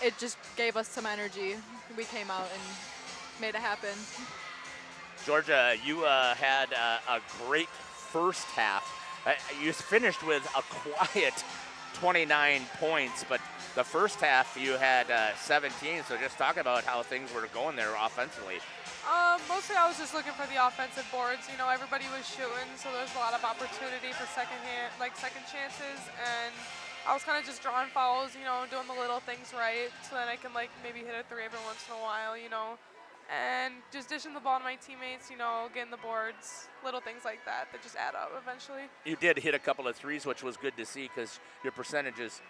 it just gave us some energy. We came out and made it happen. Georgia, you had a great first half. You finished with a quiet 29 points, but the first half you had 17, so just talk about how things were going there offensively. Mostly I was just looking for the offensive boards. You know, everybody was shooting, so there's a lot of opportunity for second chances, and I was kind of just drawing fouls, you know, doing the little things right, so that I can maybe hit a 3 every once in a while, you know, and just dishing the ball to my teammates, you know, getting the boards, little things like that just add up eventually. You did hit a couple of threes, which was good to see because your percentages,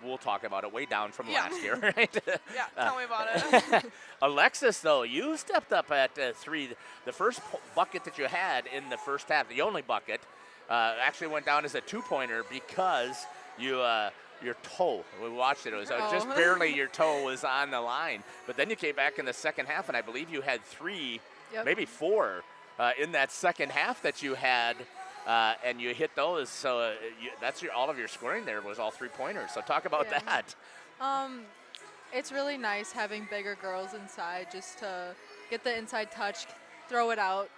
we'll talk about it, way down from last year, right? Yeah, tell me about it. Alexis, though, you stepped up at 3. The first bucket that you had in the first half, the only bucket, actually went down as a 2-pointer because your toe, we watched it, it was just barely your toe was on the line. But then you came back in the second half, and I believe you had 3, maybe 4 in that second half that you had. And you hit those, so that's all of your scoring there was all 3-pointers. So talk about that. It's really nice having bigger girls inside just to get the inside touch, throw it out.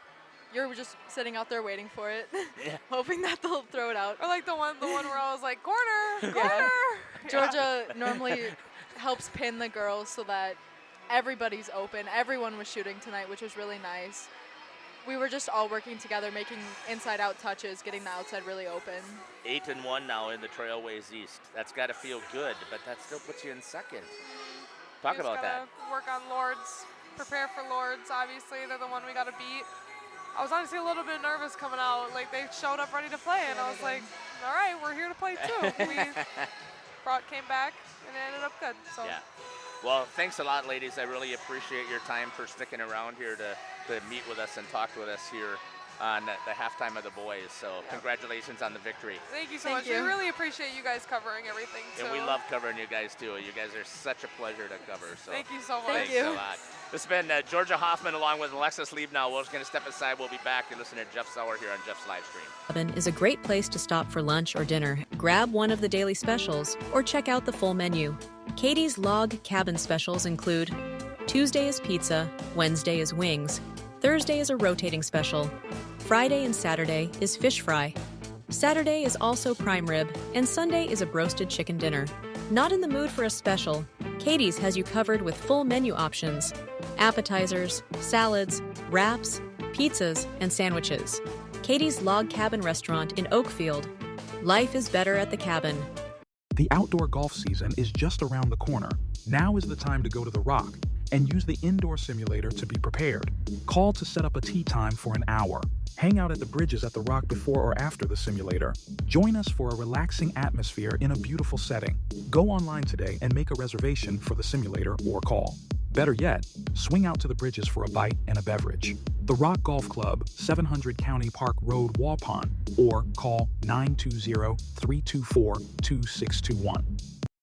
You're just sitting out there waiting for it, hoping that they'll throw it out. Or like the one where I was like, corner. Georgia normally helps pin the girls so that everybody's open. Everyone was shooting tonight, which was really nice. We were just all working together, making inside-out touches, getting the outside really open. 8-1 now in the Trailways East. That's got to feel good, but that still puts you in second. Talk about that. Work on Lords, prepare for Lords. Obviously, they're the one we got to beat. I was honestly a little bit nervous coming out. Like, they showed up ready to play, and I was like, all right, we're here to play too. came back, and it ended up good. So. Yeah. Well, thanks a lot, ladies. I really appreciate your time for sticking around here to meet with us and talk with us here on the halftime of the boys. So congratulations on the victory. Thank you so much. We really appreciate you guys covering everything. And we love covering you guys too. You guys are such a pleasure to cover. So thank you so much. Thanks a lot. This has been Georgia Hoffman along with Alexis Liebnow. We're just going to step aside. We'll be back and listen to Jeff Sauer here on Jeff's live stream. Cabin is a great place to stop for lunch or dinner. Grab one of the daily specials or check out the full menu. Katie's Log Cabin specials include Tuesday is pizza, Wednesday is wings, Thursday is a rotating special, Friday and Saturday is fish fry, Saturday is also prime rib, and Sunday is a broasted chicken dinner. Not in the mood for a special? Katie's has you covered with full menu options, appetizers, salads, wraps, pizzas, and sandwiches. Katie's Log Cabin Restaurant in Oakfield. Life is better at the cabin. The outdoor golf season is just around the corner. Now is the time to go to the Rock and use the indoor simulator to be prepared. Call to set up a tee time for an hour. Hang out at the bridges at the Rock before or after the simulator. Join us for a relaxing atmosphere in a beautiful setting. Go online today and make a reservation for the simulator or call. Better yet, swing out to the bridges for a bite and a beverage. The Rock Golf Club, 700 County Park Road, Waupun, or call 920-324-2621.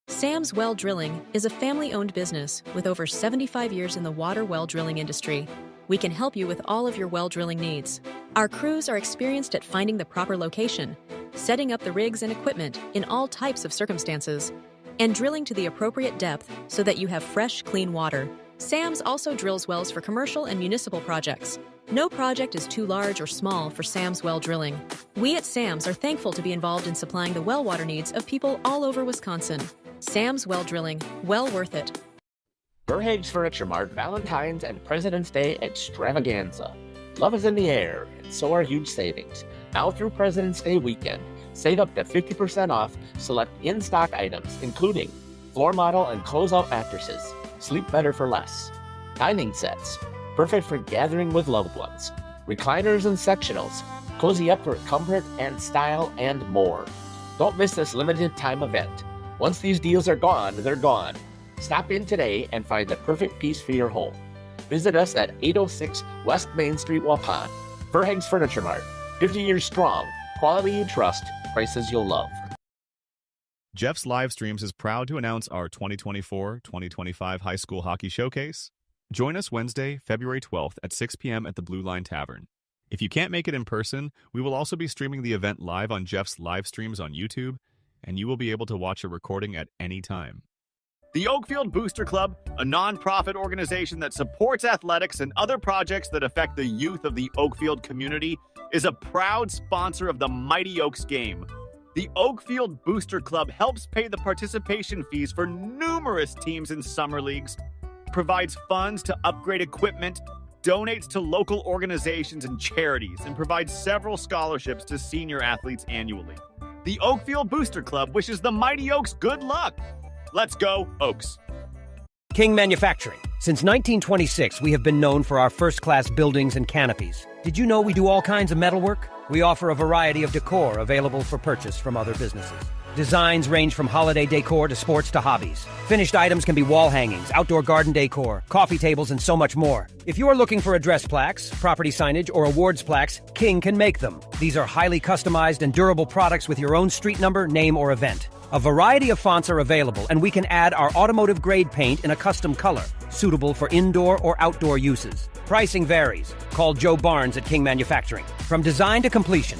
Sam's Well Drilling is a family-owned business with over 75 years in the water well drilling industry. We can help you with all of your well drilling needs. Our crews are experienced at finding the proper location, setting up the rigs and equipment in all types of circumstances, and drilling to the appropriate depth so that you have fresh, clean water. Sam's also drills wells for commercial and municipal projects. No project is too large or small for Sam's Well Drilling. We at Sam's are thankful to be involved in supplying the well water needs of people all over Wisconsin. Sam's Well Drilling, well worth it. Verhaeg's Furniture Mart Valentine's and President's Day Extravaganza. Love is in the air, and so are huge savings. Now through President's Day weekend, save up to 50% off select in-stock items, including floor model and closeout mattresses. Sleep better for less. Dining sets, perfect for gathering with loved ones. Recliners and sectionals, cozy up for comfort and style and more. Don't miss this limited time event. Once these deals are gone, they're gone. Stop in today and find the perfect piece for your home. Visit us at 806 West Main Street, Waupun. Verhaeg's Furniture Mart, 50 years strong, quality you trust, prices you'll love. Jeff's Live Streams is proud to announce our 2024-2025 High School Hockey Showcase. Join us Wednesday, February 12th at 6 p.m. at the Blue Line Tavern. If you can't make it in person, we will also be streaming the event live on Jeff's Live Streams on YouTube, and you will be able to watch a recording at any time. The Oakfield Booster Club, a nonprofit organization that supports athletics and other projects that affect the youth of the Oakfield community, is a proud sponsor of the Mighty Oaks game. The Oakfield Booster Club helps pay the participation fees for numerous teams in summer leagues, provides funds to upgrade equipment, donates to local organizations and charities, and provides several scholarships to senior athletes annually. The Oakfield Booster Club wishes the Mighty Oaks good luck. Let's go, Oaks. King Manufacturing. Since 1926, we have been known for our first-class buildings and canopies. Did you know we do all kinds of metalwork? We offer a variety of decor available for purchase from other businesses. Designs range from holiday decor to sports to hobbies. Finished items can be wall hangings, outdoor garden decor, coffee tables, and so much more. If you are looking for address plaques, property signage, or awards plaques, King can make them. These are highly customized and durable products with your own street number, name, or event. A variety of fonts are available, and we can add our automotive-grade paint in a custom color, suitable for indoor or outdoor uses. Pricing varies. Call Joe Barnes at King Manufacturing. From design to completion.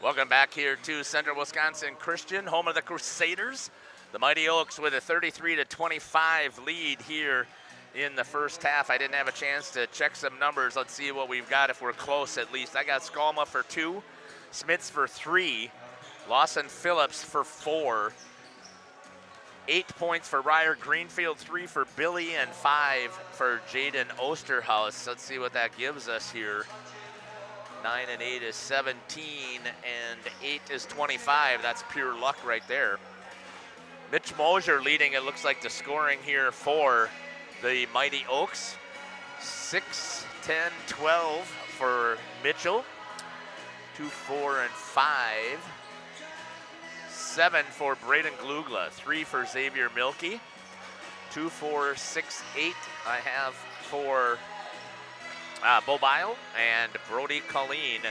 Welcome back here to Central Wisconsin Christian, home of the Crusaders. The Mighty Oaks with a 33-25 lead here in the first half. I didn't have a chance to check some numbers. Let's see what we've got, if we're close at least. I got Skalma for 2, Smits for 3, Lawson Phillips for 4, 8 points for Ryer Greenfield, 3 for Billy, and 5 for Jaden Osterhaus. Let's see what that gives us here. 9 and 8 is 17, and 8 is 25. That's pure luck right there. Mitch Mosier leading, it looks like, the scoring here for the Mighty Oaks. 6, 10, 12 for Mitchell. 2, 4, and 5. 7 for Braden Glugla, 3 for Xavier Milkey, 2, 4, 6, 8 I have for Bo Bile, and Brody Colleen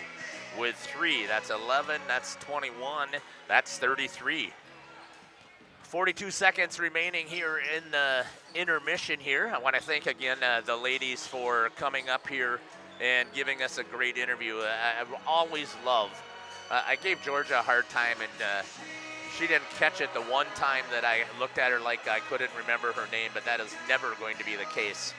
with 3. That's 11, that's 21, that's 33. 42 seconds remaining here in the intermission here. I want to thank again the ladies for coming up here and giving us a great interview. I always love, I gave Georgia a hard time, and she didn't catch it the one time that I looked at her like I couldn't remember her name, but that is never going to be the case.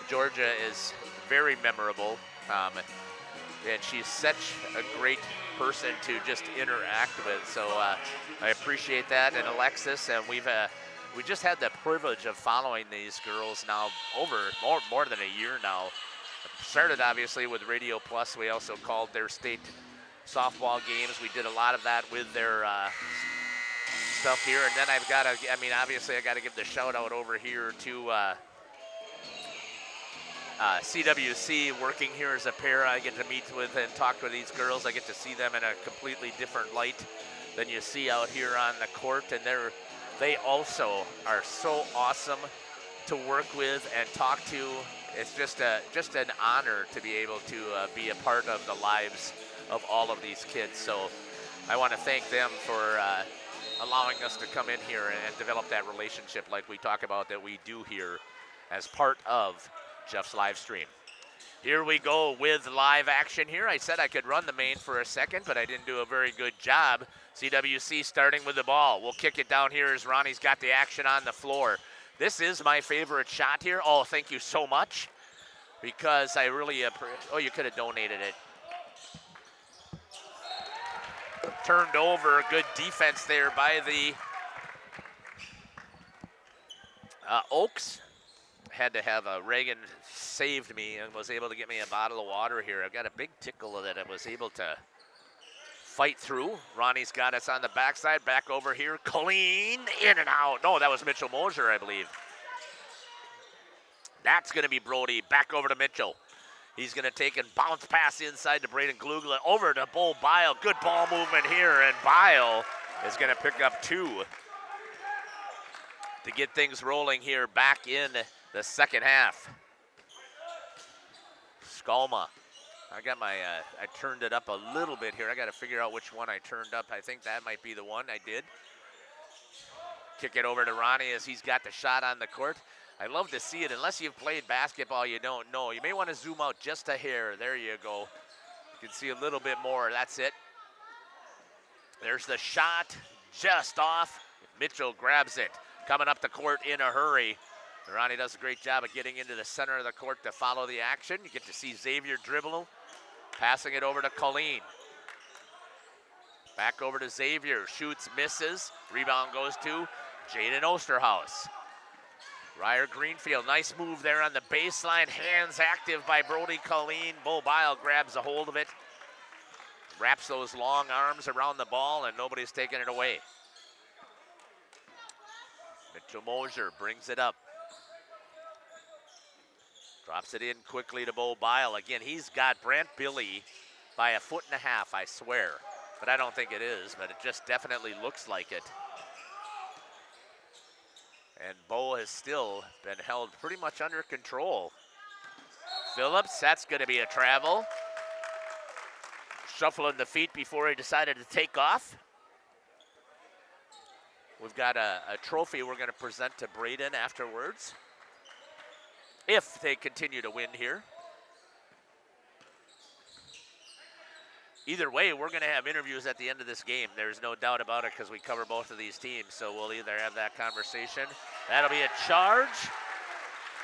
Georgia is very memorable, and she's such a great person to just interact with. So I appreciate that. And Alexis, and we just had the privilege of following these girls now over more than a year now. Started obviously with Radio Plus. We also called their state softball games. We did a lot of that with their stuff here. And then obviously I got to give the shout out over here to CWC, working here as a pair. I get to meet with and talk with these girls. I get to see them in a completely different light than you see out here on the court, and they also are so awesome to work with and talk to. It's just an honor to be able to be a part of the lives of all of these kids. So I want to thank them for allowing us to come in here and develop that relationship like we talk about that we do here as part of Jeff's live stream. Here we go with live action here. I said I could run the main for a second, but I didn't do a very good job. CWC starting with the ball. We'll kick it down here as Ronnie's got the action on the floor. This is my favorite shot here. Oh, thank you so much, because I really oh, you could have donated it. Turned over. Good defense there by the Oaks. Had to have Reagan saved me and was able to get me a bottle of water here. I've got a big tickle that I was able to fight through. Ronnie's got us on the backside. Back over here. Colleen in and out. No, that was Mitchell Mosier, I believe. That's going to be Brody. Back over to Mitchell. He's going to take and bounce pass inside to Braden Glugla. Over to Bo Bile. Good ball movement here, and Bile is going to pick up 2 to get things rolling here back in the second half. Skalma. I turned it up a little bit here. I got to figure out which one I turned up. I think that might be the one I did. Kick it over to Ronnie as he's got the shot on the court. I love to see it. Unless you've played basketball, you don't know. You may want to zoom out just a hair. There you go. You can see a little bit more. That's it. There's the shot just off. Mitchell grabs it. Coming up the court in a hurry. Ronnie does a great job of getting into the center of the court to follow the action. You get to see Xavier dribble, passing it over to Colleen. Back over to Xavier, shoots, misses. Rebound goes to Jaden Osterhaus. Ryer Greenfield, nice move there on the baseline. Hands active by Brody Colleen. Bo Bile grabs a hold of it. Wraps those long arms around the ball, and nobody's taking it away. Mitchell Mosier brings it up. Drops it in quickly to Bo Bile. Again, he's got Brant Billy by 1.5 feet, I swear. But I don't think it is, but it just definitely looks like it. And Bo has still been held pretty much under control. Phillips, that's going to be a travel. Shuffling the feet before he decided to take off. We've got a trophy we're going to present to Braden afterwards, if they continue to win here. Either way, we're going to have interviews at the end of this game. There's no doubt about it, because we cover both of these teams. So we'll either have that conversation. That'll be a charge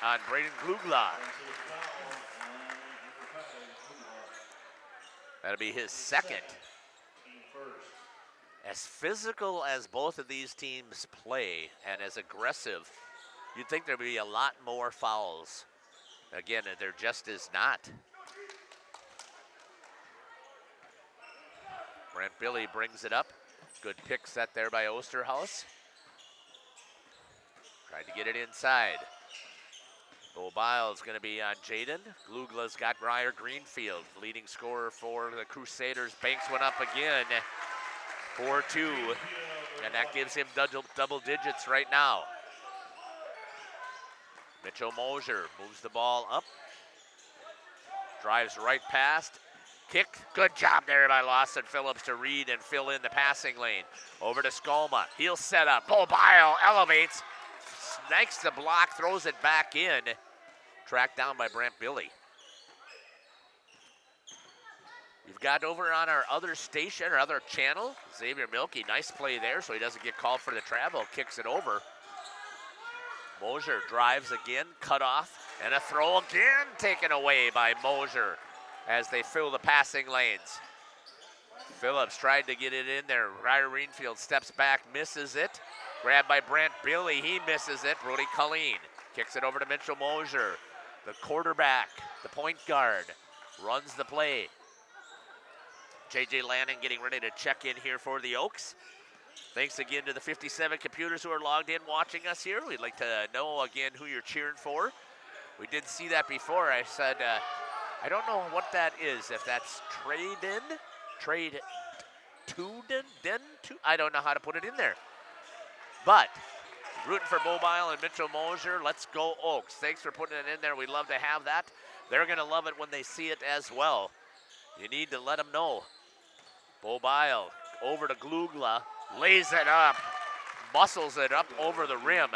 on Braden Glugla. That'll be his second. As physical as both of these teams play and as aggressive, you'd think there'd be a lot more fouls. Again, there just is not. Brent Billy brings it up. Good pick set there by Osterhaus. Tried to get it inside. Bo Bile's going to be on Jaden. Glugla's got Ryer Greenfield, leading scorer for the Crusaders. Banks one up again. 4-2 And that gives him double digits right now. Mitchell Mosier moves the ball up. Drives right past. Kick. Good job there by Lawson Phillips to read and fill in the passing lane. Over to Skolma. He'll set up. Bobile elevates. Snakes the block. Throws it back in. Tracked down by Brant Billy. We've got over on our other station, or other channel, Xavier Milkey. Nice play there so he doesn't get called for the travel. Kicks it over. Mosier drives again, cut off, and a throw again taken away by Mosier as they fill the passing lanes. Phillips tried to get it in there. Ryder Greenfield steps back, misses it. Grabbed by Brant Billy, he misses it. Brody Colleen kicks it over to Mitchell Mosier. The quarterback, the point guard, runs the play. J.J. Lanning getting ready to check in here for the Oaks. Thanks again to the 57 computers who are logged in watching us here. We'd like to know again who you're cheering for. We did see that before. I said, I don't know what that is. If that's I don't know how to put it in there. But rooting for Mobile and Mitchell Mosier. Let's go Oaks. Thanks for putting it in there. We'd love to have that. They're going to love it when they see it as well. You need to let them know. Mobile over to Glugla. Lays it up, muscles it up over the rim,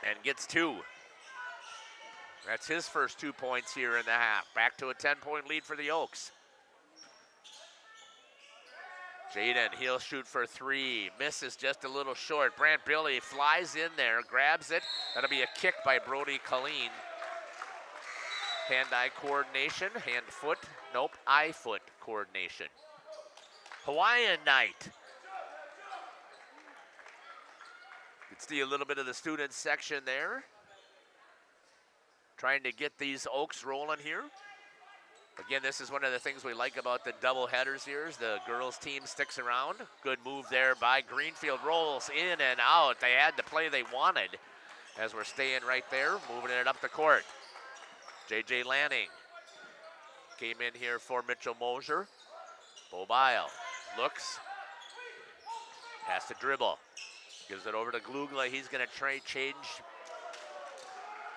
and gets 2. That's his first 2 points here in the half. Back to a 10-point lead for the Oaks. Jaden, he'll shoot for 3. Misses just a little short. Brant Billy flies in there, grabs it. That'll be a kick by Brody Colleen. Hand-eye coordination, hand-foot, nope, eye-foot coordination. Hawaiian night. You can see a little bit of the students section there. Trying to get these Oaks rolling here. Again, this is one of the things we like about the double headers here is the girls team sticks around. Good move there by Greenfield. Rolls in and out. They had the play they wanted as we're staying right there, moving it up the court. J.J. Lanning came in here for Mitchell Mosier. Bobile looks, has to dribble, gives it over to Glugla. He's going to change.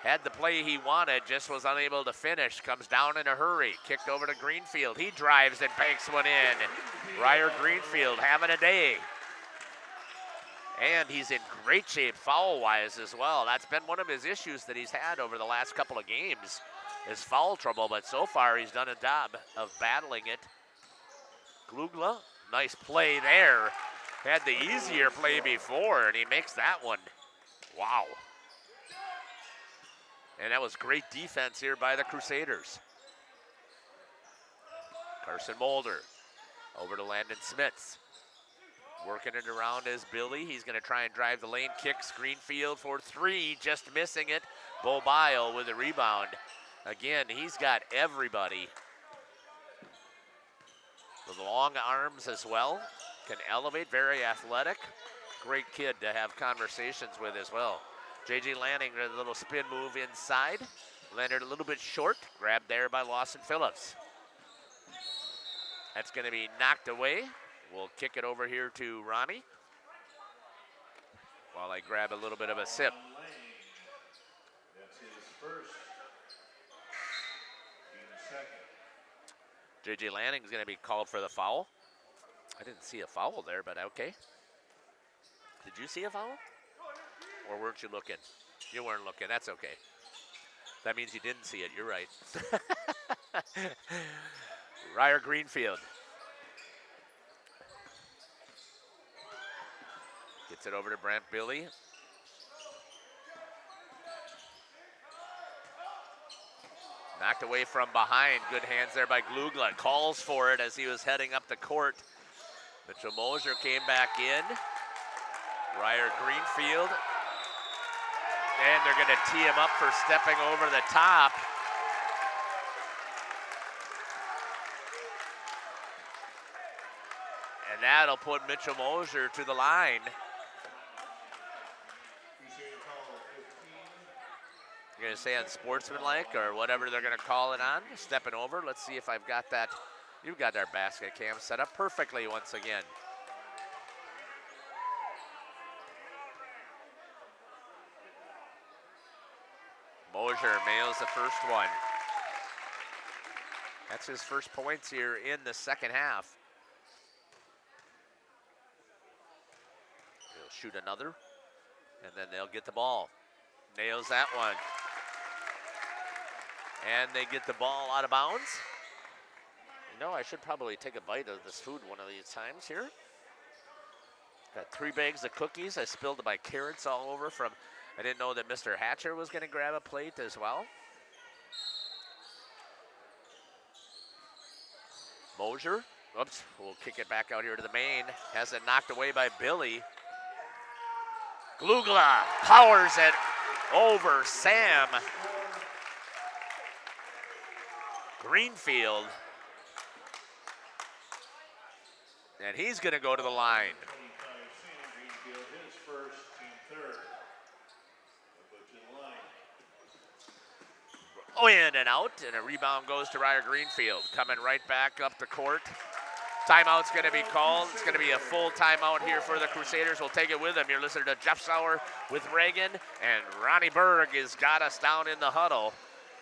Had the play he wanted, just was unable to finish. Comes down in a hurry, kicked over to Greenfield. He drives and banks one in. Ryer Greenfield having a day. And he's in great shape foul-wise as well. That's been one of his issues that he's had over the last couple of games, is foul trouble, but so far he's done a job of battling it. Glugla, nice play there. Had the easier play before, and he makes that one. Wow. And that was great defense here by the Crusaders. Carson Mulder over to Landon Smits. Working it around is Billy. He's going to try and drive the lane. Kicks Greenfield for 3, just missing it. Bobile with a rebound. Again, he's got everybody with long arms as well. Can elevate, very athletic. Great kid to have conversations with as well. J.J. Lanning, a little spin move inside. Landed a little bit short. Grabbed there by Lawson Phillips. That's going to be knocked away. We'll kick it over here to Ronnie while I grab a little bit of a sip. That's his first. J.J. Lanning's going to be called for the foul. I didn't see a foul there, but okay. Did you see a foul? Or weren't you looking? You weren't looking. That's okay. That means you didn't see it. You're right. Ryer Greenfield gets it over to Brant Billy. Knocked away from behind. Good hands there by Glugla. Calls for it as he was heading up the court. Mitchell Mosier came back in. Ryer Greenfield. And they're going to tee him up for stepping over the top. And that'll put Mitchell Mosier to the line. You're going to say unsportsmanlike or whatever they're going to call it on. Stepping over. Let's see if I've got that. You've got our basket cam set up perfectly once again. Mosier nails the first one. That's his first points here in the second half. He'll shoot another, and then they'll get the ball. Nails that one. And they get the ball out of bounds. You know, I should probably take a bite of this food one of these times here. Got 3 bags of cookies. I spilled my carrots all over from, I didn't know that Mr. Hatcher was going to grab a plate as well. Mosier, oops, we'll kick it back out here to the main. Has it knocked away by Billy. Glugla powers it over Sam Greenfield. And he's going to go to the line. Oh, in and out, and a rebound goes to Ryder Greenfield. Coming right back up the court. Timeout's going to be called. It's going to be a full timeout here for the Crusaders. We'll take it with them. You're listening to Jeff Sauer with Reagan, and Ronnie Berg has got us down in the huddle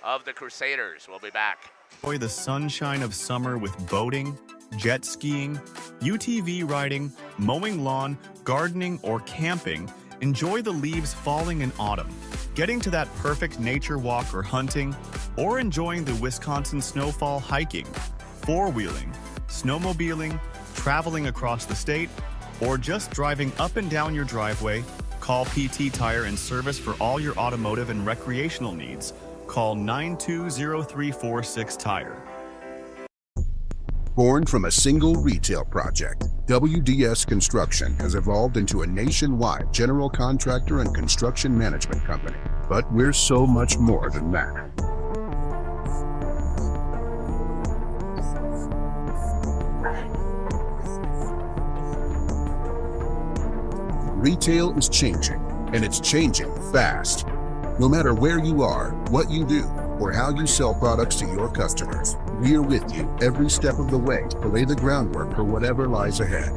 of the Crusaders. We'll be back. Enjoy the sunshine of summer with boating, jet skiing, UTV riding, mowing lawn, gardening, or camping. Enjoy the leaves falling in autumn, getting to that perfect nature walk or hunting, or enjoying the Wisconsin snowfall hiking, four-wheeling, snowmobiling, traveling across the state, or just driving up and down your driveway. Call PT Tire and Service for all your automotive and recreational needs. Call 920-346 Tire. Born from a single retail project, WDS Construction has evolved into a nationwide general contractor and construction management company. But we're so much more than that. Retail is changing, and it's changing fast. No matter where you are, what you do, or how you sell products to your customers, we're with you every step of the way to lay the groundwork for whatever lies ahead.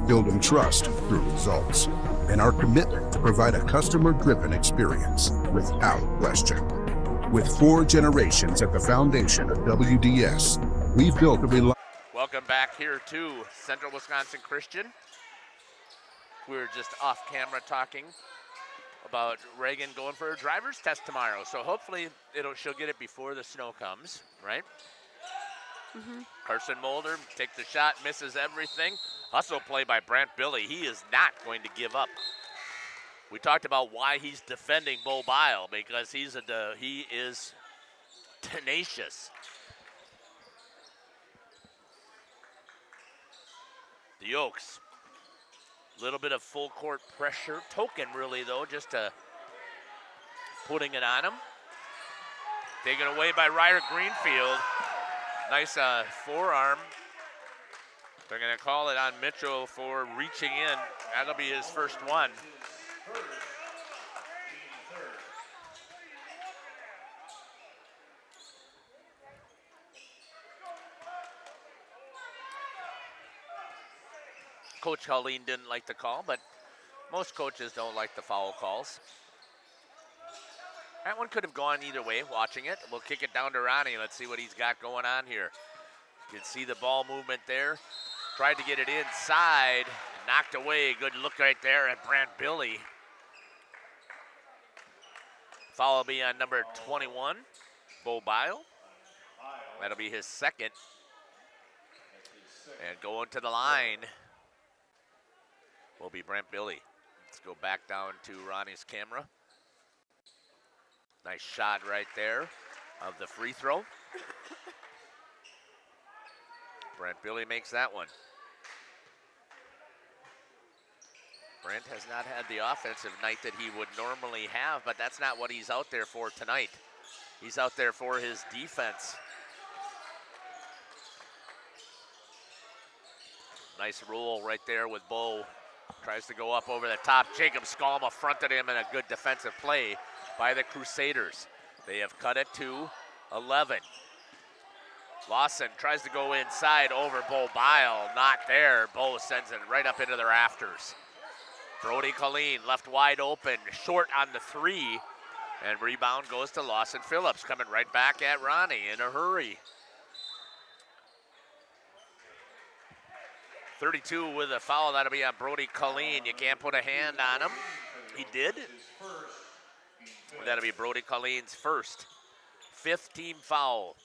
Building trust through results, and our commitment to provide a customer-driven experience without question. With 4 generations at the foundation of WDS, we've built a reliable... Welcome back here to Central Wisconsin Christian. We were just off camera talking about Reagan going for a driver's test tomorrow. So hopefully she'll get it before the snow comes, right? Mm-hmm. Carson Mulder takes the shot, misses everything. Hustle play by Brant Billy. He is not going to give up. We talked about why he's defending Bo Bile, because he is tenacious. The Oaks. Little bit of full court pressure. Token really though, just putting it on him. Taken away by Ryder Greenfield. Nice forearm. They're gonna call it on Mitchell for reaching in. That'll be his first one. Coach Colleen didn't like the call, but most coaches don't like the foul calls. That one could have gone either way, watching it. We'll kick it down to Ronnie. Let's see what he's got going on here. You can see the ball movement there. Tried to get it inside, knocked away. Good look right there at Brant Billy. Foul will be on number 21, Bo Bile. That'll be his second. And going to the line will be Brant Billy. Let's go back down to Ronnie's camera. Nice shot right there of the free throw. Brant Billy makes that one. Brant has not had the offensive night that he would normally have, but that's not what he's out there for tonight. He's out there for his defense. Nice roll right there with Bo. Tries to go up over the top. Jacob Skalma fronted him in a good defensive play by the Crusaders. They have cut it to 11. Lawson tries to go inside over Bo Bile. Not there. Bo sends it right up into the rafters. Brody Colleen left wide open. Short on the 3. And rebound goes to Lawson Phillips, coming right back at Ronnie in a hurry. 32 with a foul. That'll be on Brody Colleen. You can't put a hand on him. He did. That'll be Brody Colleen's first. 5th team foul.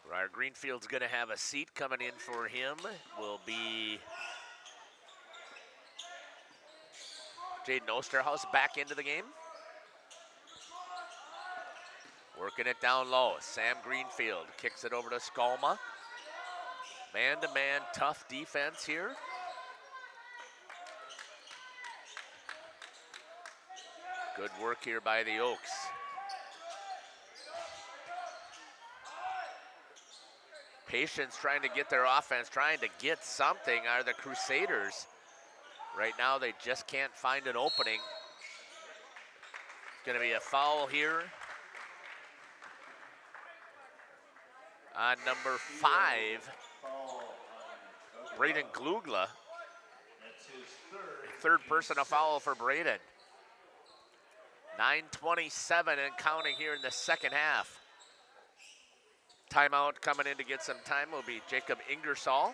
Ryder Greenfield's going to have a seat. Coming in for him will be Jaden Osterhaus back into the game. Working it down low. Sam Greenfield kicks it over to Skalma. Man-to-man, tough defense here. Good work here by the Oaks. Patience trying to get their offense, trying to get something are the Crusaders. Right now they just can't find an opening. It's going to be a foul here on number 5, Braden Glugla. Third personal foul for Braden. 9:27 and counting here in the second half. Timeout coming in to get some time will be Jacob Ingersoll.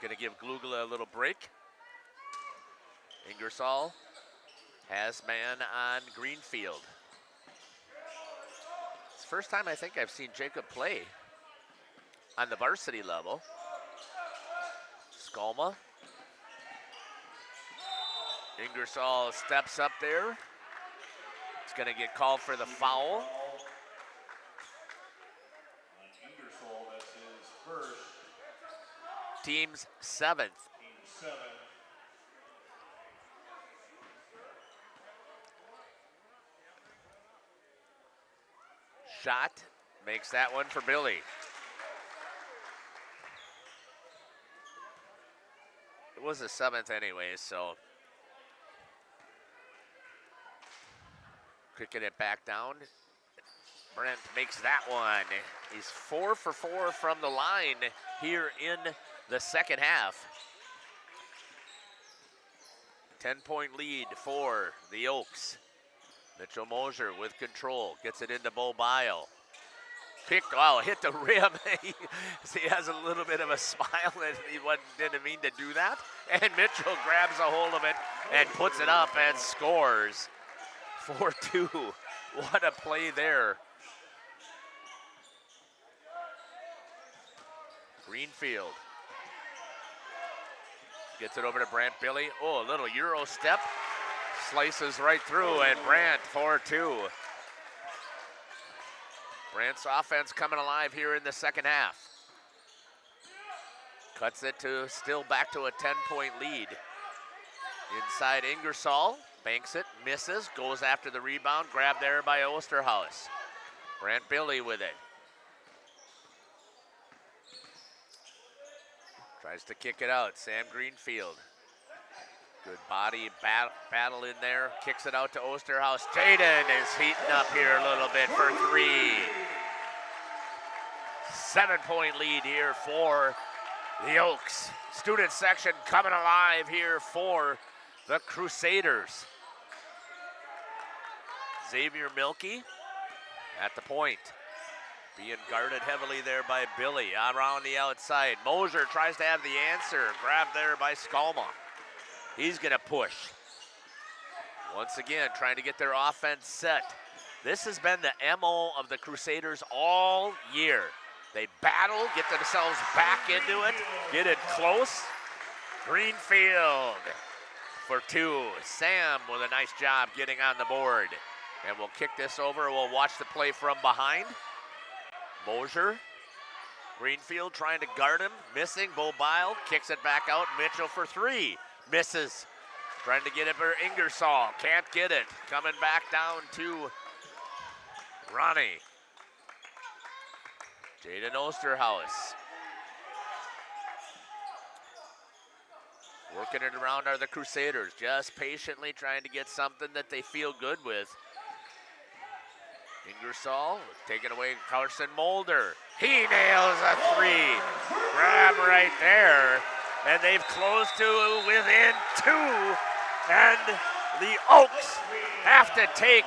Going to give Glugla a little break. Ingersoll has man on Greenfield. It's the first time I think I've seen Jacob play on the varsity level. Skalma. Ingersoll steps up there. It's going to get called for the foul. Ingersoll, that's his first. Team's 7th. Team 7. Shot makes that one for Billy. It was the 7th anyways, so kicking it back down. Brent makes that one. He's 4 for 4 from the line here in the second half. 10-point lead for the Oaks. Mitchell Mosier with control, gets it into Bo Bile. Hit the rim. He has a little bit of a smile and he didn't mean to do that. And Mitchell grabs a hold of it and puts it up and scores. 4-2. What a play there. Greenfield gets it over to Brant Billy. Oh, a little Euro step. Slices right through, and Brant 4-2. Brant's offense coming alive here in the second half. Cuts it to still back to a 10-point lead. Inside Ingersoll, banks it, misses, goes after the rebound, grabbed there by Osterhaus. Brant Billy with it. Tries to kick it out, Sam Greenfield. Good body battle in there, kicks it out to Osterhaus. Jaden is heating up here a little bit for 3. 7-point lead here for the Oaks. Student section coming alive here for the Crusaders. Xavier Milkey at the point. Being guarded heavily there by Billy around the outside. Mosier tries to have the answer. Grabbed there by Skalma. He's going to push. Once again, trying to get their offense set. This has been the MO of the Crusaders all year. They battle, get themselves back into it, get it close. Greenfield for 2. Sam with a nice job getting on the board. And we'll kick this over. We'll watch the play from behind. Mosier. Greenfield trying to guard him, missing. Bo Bile kicks it back out. Mitchell for 3. Misses. Trying to get it for Ingersoll. Can't get it. Coming back down to Ronnie. Jaden Osterhaus. Working it around are the Crusaders. Just patiently trying to get something that they feel good with. Ingersoll taking away Carson Mulder. He nails a 3. Grab right there. And they've closed to within 2. And the Oaks have to take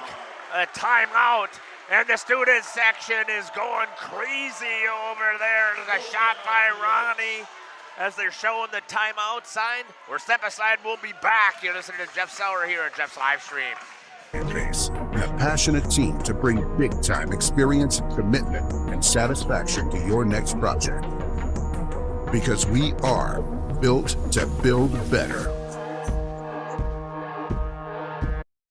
a timeout, and the student section is going crazy over there. There's a shot by Ronnie as they're showing the timeout sign. Or step aside, we'll be back. You're listening to Jeff Sauer here on Jeff's live stream. Base and a passionate team to bring big-time experience, commitment, and satisfaction to your next project. Because we are built to build better.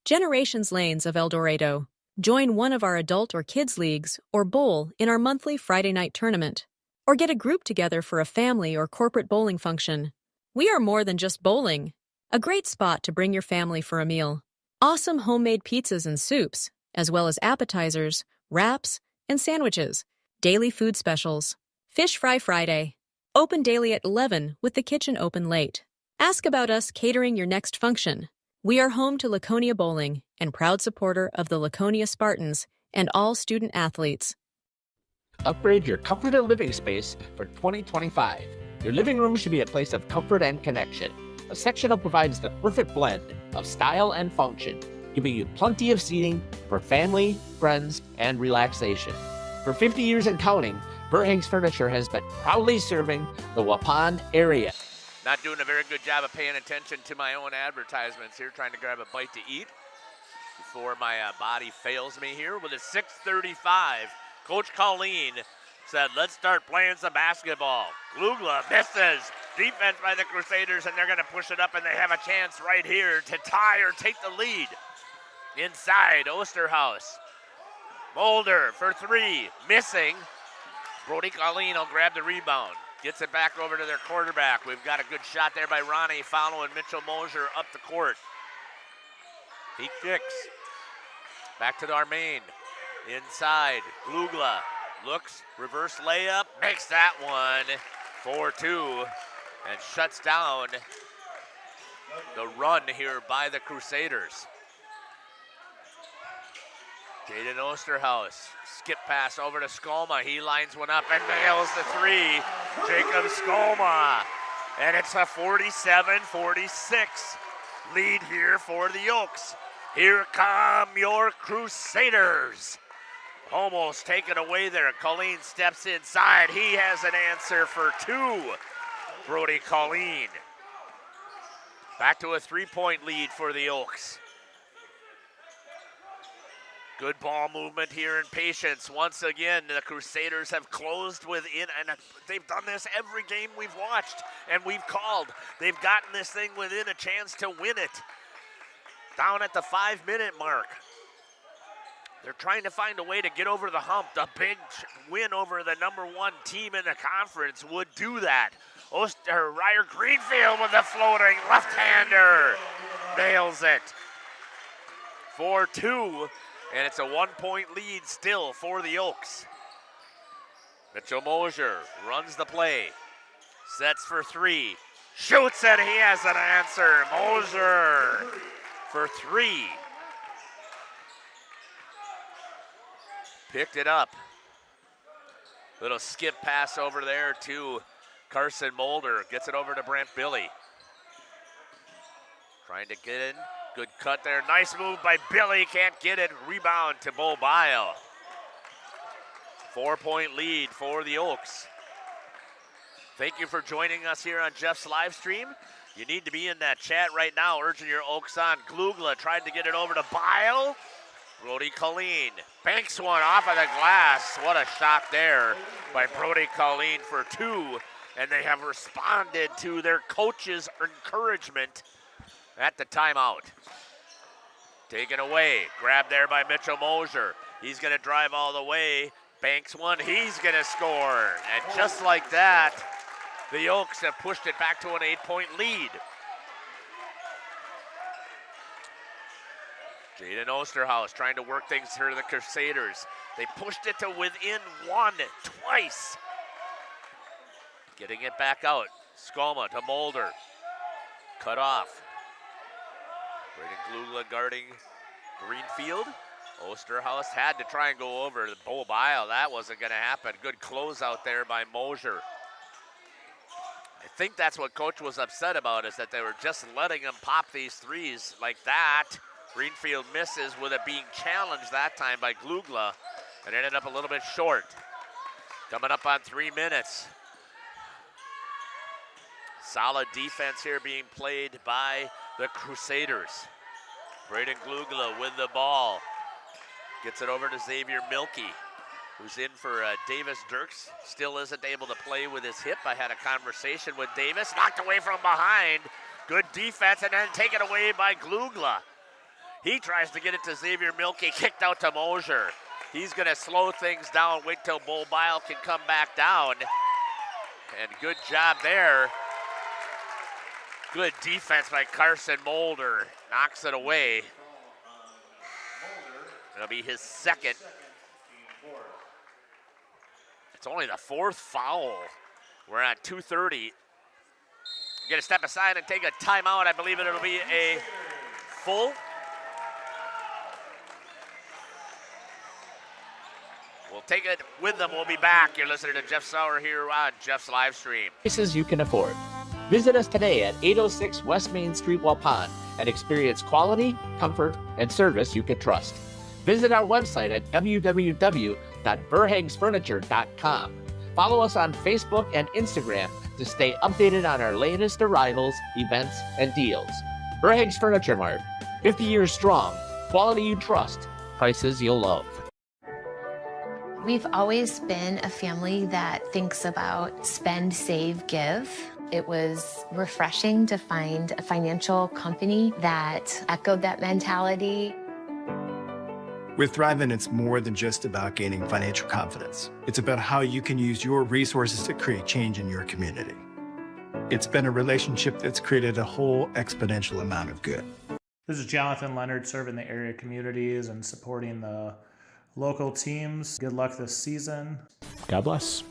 Generations Lanes of El Dorado. Join one of our adult or kids leagues or bowl in our monthly Friday night tournament. Or get a group together for a family or corporate bowling function. We are more than just bowling. A great spot to bring your family for a meal. Awesome homemade pizzas and soups, as well as appetizers, wraps, and sandwiches. Daily food specials. Fish Fry Friday. Open daily at 11 with the kitchen open late. Ask about us catering your next function. We are home to Laconia Bowling and proud supporter of the Laconia Spartans and all student athletes. Upgrade your comfort and living space for 2025. Your living room should be a place of comfort and connection. A sectional provides the perfect blend of style and function, giving you plenty of seating for family, friends, and relaxation. For 50 years and counting, Verhaeg's Furniture has been proudly serving the Waupun area. Not doing a very good job of paying attention to my own advertisements here, trying to grab a bite to eat before my body fails me here. With a 6:35, Coach Colleen said, let's start playing some basketball. Glugla misses. Defense by the Crusaders, and they're going to push it up, and they have a chance right here to tie or take the lead. Inside, Osterhaus. Mulder for three, missing. Brody Colleen will grab the rebound. Gets it back over to their quarterback. We've got a good shot there by Ronnie following Mitchell Mosier up the court. He kicks. Back to our main. Inside, Glugla looks, reverse layup, makes that one 4-2, and shuts down the run here by the Crusaders. Jaden Osterhaus, skip pass over to Skolma. He lines one up and nails the three. Jacob Skolma. And it's a 47-46 lead here for the Oaks. Here come your Crusaders. Almost taken away there. Colleen steps inside. He has an answer for two. Brody Colleen. Back to a three-point lead for the Oaks. Good ball movement here and patience. Once again, the Crusaders have closed within, and they've done this every game we've watched and we've called. They've gotten this thing within a chance to win it. Down at the 5-minute mark. They're trying to find a way to get over the hump. The big win over the number one team in the conference would do that. Ryer Greenfield with the floating left-hander. Nails it. 4-2. And it's a 1-point lead still for the Oaks. Mitchell Mosier runs the play. Sets for three. Shoots and he has an answer. Mosier for three. Picked it up. Little skip pass over there to Carson Mulder. Gets it over to Brent Billy. Trying to get in. Good cut there. Nice move by Billy. Can't get it. Rebound to Bo Bile. 4-point lead for the Oaks. Thank you for joining us here on Jeff's live stream. You need to be in that chat right now, urging your Oaks on. Glugla tried to get it over to Bile. Brody Colleen banks one off of the glass. What a shot there by Brody Colleen for two. And they have responded to their coach's encouragement at the timeout. Taken away, grabbed there by Mitchell Mosier. He's gonna drive all the way, banks one, he's gonna score. And just like that, the Oaks have pushed it back to an 8-point lead. Jaden Osterhaus trying to work things through the Crusaders. They pushed it to within one twice. Getting it back out. Skolma to Mulder. Cut off. Braden Glugla guarding Greenfield. Osterhaus had to try and go over to Bo Bile. That wasn't going to happen. Good closeout there by Mosier. I think that's what Coach was upset about, is that they were just letting him pop these threes like that. Greenfield misses with it being challenged that time by Glugla, and ended up a little bit short. Coming up on 3 minutes. Solid defense here being played by the Crusaders. Braden Glugla with the ball. Gets it over to Xavier Milkey, who's in for Davis Dirks. Still isn't able to play with his hip. I had a conversation with Davis. Knocked away from behind. Good defense, and then taken away by Glugla. He tries to get it to Xavier Milkey. Kicked out to Mosier. He's going to slow things down. Wait till Bull Bile can come back down. And good job there. Good defense by Carson Mulder. Knocks it away. It'll be his second. It's only the 4th foul. We're at 2:30. Get a step aside and take a timeout. I believe it'll be a full. We'll take it with them. We'll be back. You're listening to Jeff Sauer here on Jeff's live stream. Prices you can afford. Visit us today at 806 West Main Street, Waupun, and experience quality, comfort, and service you can trust. Visit our website at www.verhagsfurniture.com. Follow us on Facebook and Instagram to stay updated on our latest arrivals, events, and deals. Verhags Furniture Mart, 50 years strong, quality you trust, prices you'll love. We've always been a family that thinks about spend, save, give. It was refreshing to find a financial company that echoed that mentality. With Thrivent, it's more than just about gaining financial confidence. It's about how you can use your resources to create change in your community. It's been a relationship that's created a whole exponential amount of good. This is Jonathan Leonard, serving the area communities and supporting the local teams. Good luck this season. God bless.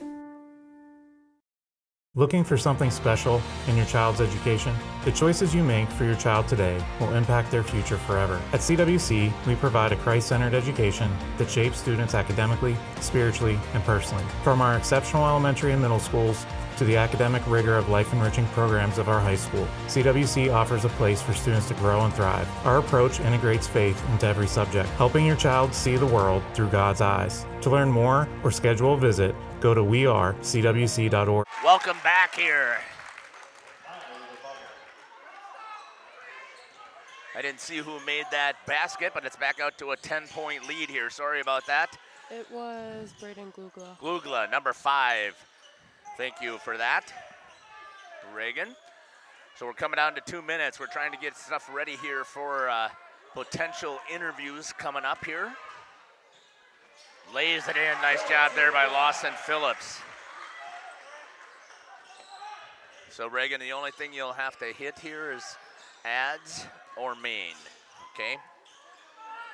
Looking for something special in your child's education? The choices you make for your child today will impact their future forever. At CWC, we provide a Christ-centered education that shapes students academically, spiritually, and personally. From our exceptional elementary and middle schools to the academic rigor of life-enriching programs of our high school, CWC offers a place for students to grow and thrive. Our approach integrates faith into every subject, helping your child see the world through God's eyes. To learn more or schedule a visit, go to wearecwc.org. Welcome back here. I didn't see who made that basket, but it's back out to a 10-point lead here. Sorry about that. It was Braden Glugla. Glugla, number 5. Thank you for that, Reagan. So we're coming down to 2 minutes. We're trying to get stuff ready here for potential interviews coming up here. Lays it in. Nice job there by Lawson Phillips. So, Reagan, the only thing you'll have to hit here is ads or main, okay?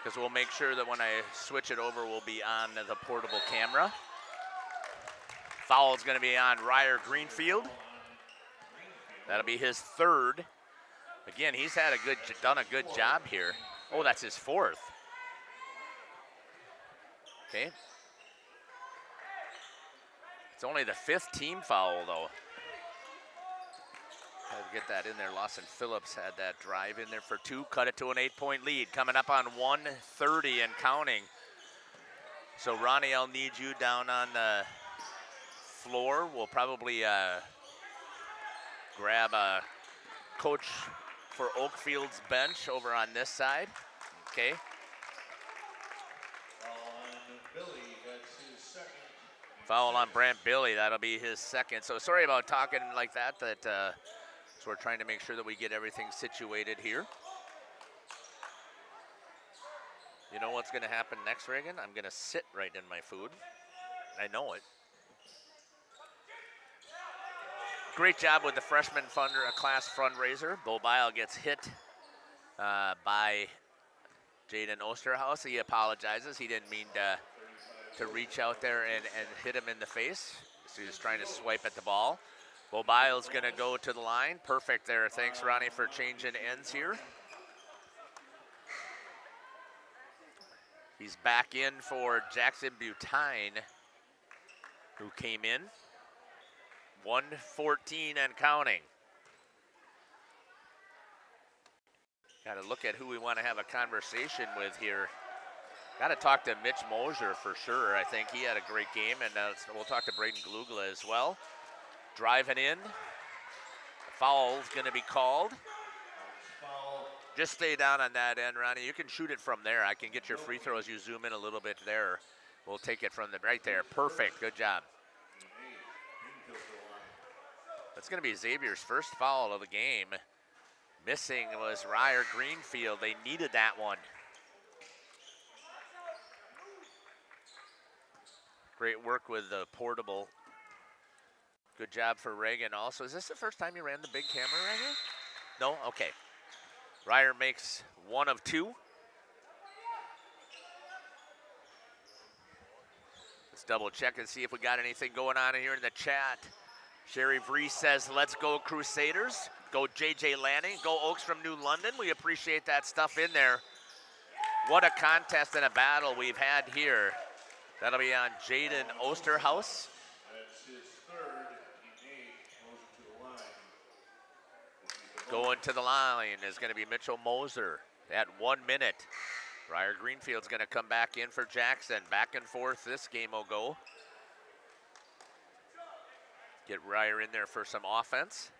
Because we'll make sure that when I switch it over, we'll be on the portable camera. Foul is going to be on Ryer Greenfield. That'll be his 3rd. Again, he's had done a good job here. Oh, that's his 4th. Okay. It's only the 5th team foul, though. Had to get that in there. Lawson Phillips had that drive in there for 2. Cut it to an 8-point lead. Coming up on 1:30 and counting. So, Ronnie, I'll need you down on the floor. We'll probably grab a coach for Oakfield's bench over on this side. Okay. Foul on Brant Billy. That'll be his 2nd. So sorry about talking like that. So we're trying to make sure that we get everything situated here. You know what's going to happen next, Reagan? I'm going to sit right in my food. I know it. Great job with the freshman class fundraiser. Bull Bile gets hit by Jaden Osterhaus. He apologizes. He didn't mean to reach out there and hit him in the face. So he was trying to swipe at the ball. Bull Bile's going to go to the line. Perfect there. Thanks, Ronnie, for changing ends here. He's back in for Jackson Butine, who came in. 1:14 and counting. Got to look at who we want to have a conversation with here. Got to talk to Mitch Mosier for sure. I think he had a great game, and we'll talk to Braden Glugla as well. Driving in. Foul's going to be called. Just stay down on that end, Ronnie. You can shoot it from there. I can get your free throws. You zoom in a little bit there. We'll take it from right there. Perfect. Good job. That's going to be Xavier's first foul of the game. Missing was Ryer Greenfield. They needed that one. Great work with the portable. Good job for Reagan also. Is this the first time you ran the big camera right here? No? Okay. Ryer makes one of two. Let's double check and see if we got anything going on here in the chat. Sherry Vries says, let's go Crusaders. Go JJ Lanning. Go Oaks from New London. We appreciate that stuff in there. What a contest and a battle we've had here. That'll be on Jaden Osterhaus. That's his third. He made Moser to the line. Going to the line is going to be Mitchell Moser at 1 minute. Ryer Greenfield's going to come back in for Jackson. Back and forth this game will go. Get Ryer in there for some offense.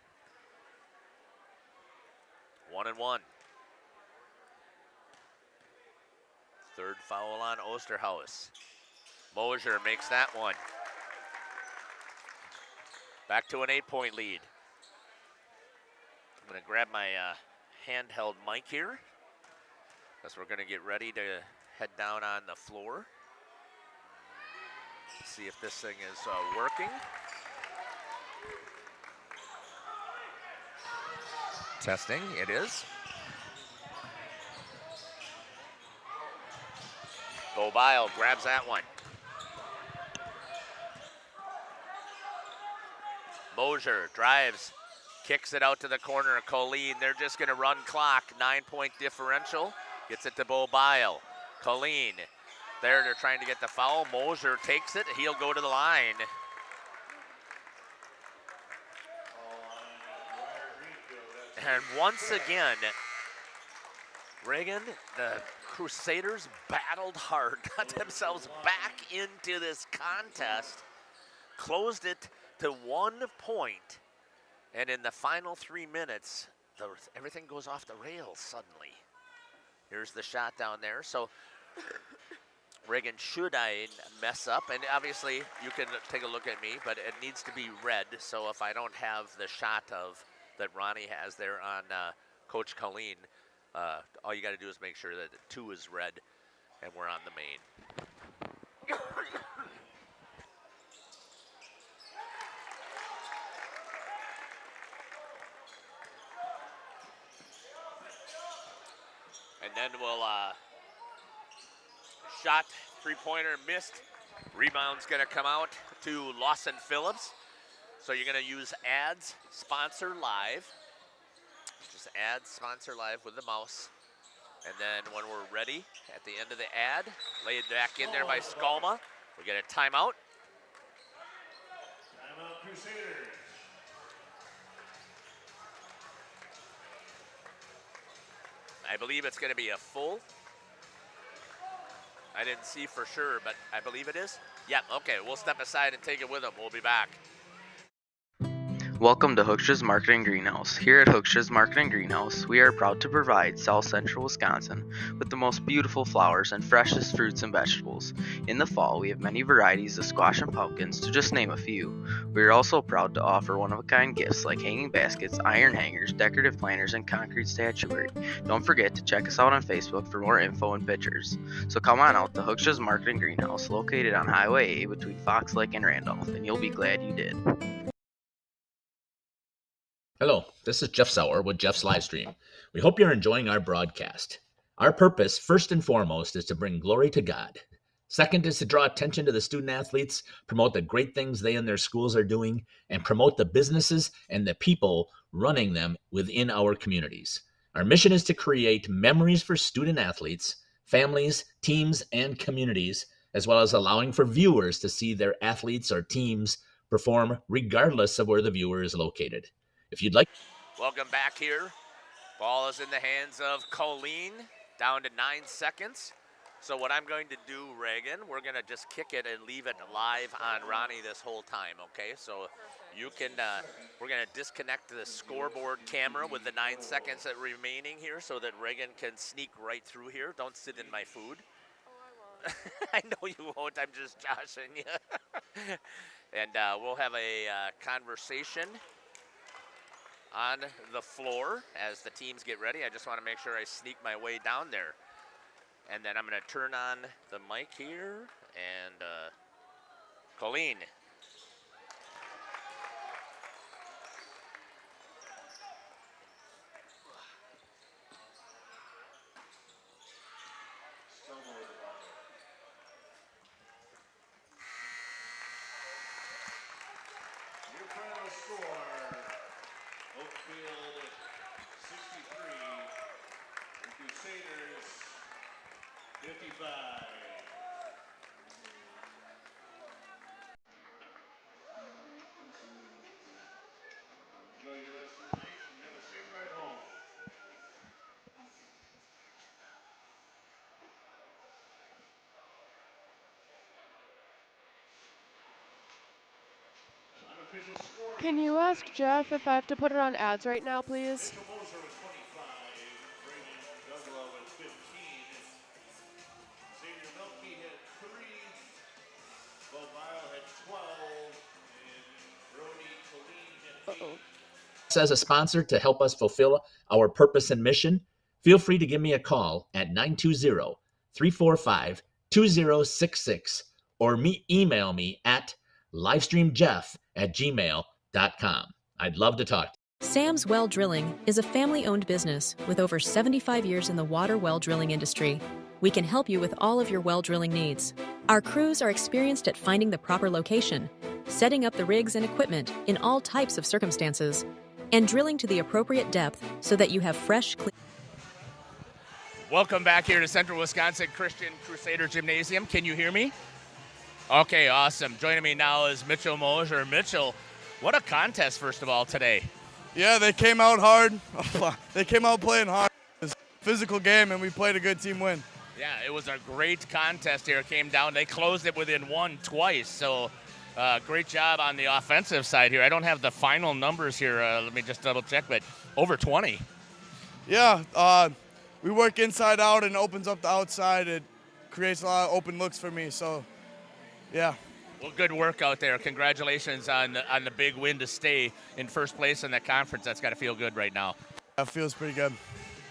1-1. Third foul on Osterhaus. Mosier makes that one. Back to an 8-point lead. I'm going to grab my handheld mic here, because we're going to get ready to head down on the floor. See if this thing is working. Testing, it is. Bobile grabs that one. Mosier drives, kicks it out to the corner. Colleen, they're just going to run clock. 9-point differential. Gets it to Bobile. Colleen, they're trying to get the foul. Mosier takes it. He'll go to the line. And once again, Reagan, the Crusaders battled hard, got themselves back into this contest, closed it to 1 point, and in the final 3 minutes, everything goes off the rails suddenly. Here's the shot down there. So Reagan, should I mess up, and obviously you can take a look at me, but it needs to be red, so if I don't have the shot that Ronnie has there on Coach Colleen, all you got to do is make sure that 2 is red, and we're on the main. And then we'll shot, 3-pointer missed. Rebound's going to come out to Lawson Phillips. So you're going to use ads, sponsor live. Just add sponsor live with the mouse. And then when we're ready at the end of the ad, lay it back in there by Skalma. We get a timeout. Timeout, Crusaders. I believe it's going to be a full. I didn't see for sure, but I believe it is. Yeah, okay, we'll step aside and take it with them. We'll be back. Welcome to Hookstra's Marketing Greenhouse. Here at Hookstra's Marketing Greenhouse, we are proud to provide South Central Wisconsin with the most beautiful flowers and freshest fruits and vegetables. In the fall, we have many varieties of squash and pumpkins, to just name a few. We are also proud to offer one-of-a-kind gifts like hanging baskets, iron hangers, decorative planters, and concrete statuary. Don't forget to check us out on Facebook for more info and pictures. So come on out to Hookstra's Marketing Greenhouse, located on Highway A between Fox Lake and Randolph, and you'll be glad you did. Hello, this is Jeff Sauer with Jeff's Livestream. We hope you're enjoying our broadcast. Our purpose, first and foremost, is to bring glory to God. Second is to draw attention to the student athletes, promote the great things they and their schools are doing, and promote the businesses and the people running them within our communities. Our mission is to create memories for student athletes, families, teams, and communities, as well as allowing for viewers to see their athletes or teams perform regardless of where the viewer is located. If you'd like... Welcome back here. Ball is in the hands of Colleen, down to 9 seconds. So what I'm going to do, Reagan, we're going to just kick it and leave it live on Ronnie this whole time, okay? So you can, we're going to disconnect the scoreboard camera with the 9 seconds that remaining here so that Reagan can sneak right through here. Don't sit in my food. Oh, I won't. I know you won't. I'm just joshing you. And we'll have a conversation on the floor as the teams get ready. I just want to make sure I sneak my way down there. And then I'm going to turn on the mic here. And Colleen. Your final score, Oakfield 63, and Crusaders 55. Enjoy your rest of the night and have a safe ride home. Unofficial score. Can you ask Jeff if I have to put it on ads right now, please? Mitchell Moser with 25, Brayden Douglas with 15, Xavier Milkey had 3, Bo Bile had 12, and Brody Colleen had 8. As a sponsor to help us fulfill our purpose and mission, feel free to give me a call at 920-345-2066 or email me at livestreamjeff@gmail.com. I'd love to talk to you. Sam's Well Drilling is a family-owned business with over 75 years in the water well drilling industry. We can help you with all of your well drilling needs. Our crews are experienced at finding the proper location, setting up the rigs and equipment in all types of circumstances, and drilling to the appropriate depth so that you have fresh, clean... Welcome back here to Central Wisconsin Christian Crusader Gymnasium. Can you hear me? Okay, awesome. Joining me now is Mitchell Moser. Mitchell, what a contest, first of all, today. Yeah, they came out hard. They came out playing hard. It was a physical game, and we played a good team win. Yeah, it was a great contest here. It came down. They closed it within one twice, so great job on the offensive side here. I don't have the final numbers here. Let me just double check, but over 20. Yeah, we work inside out and it opens up the outside. It creates a lot of open looks for me, so yeah. Well, good work out there. Congratulations on the big win to stay in first place in the conference. That's got to feel good right now. That feels pretty good.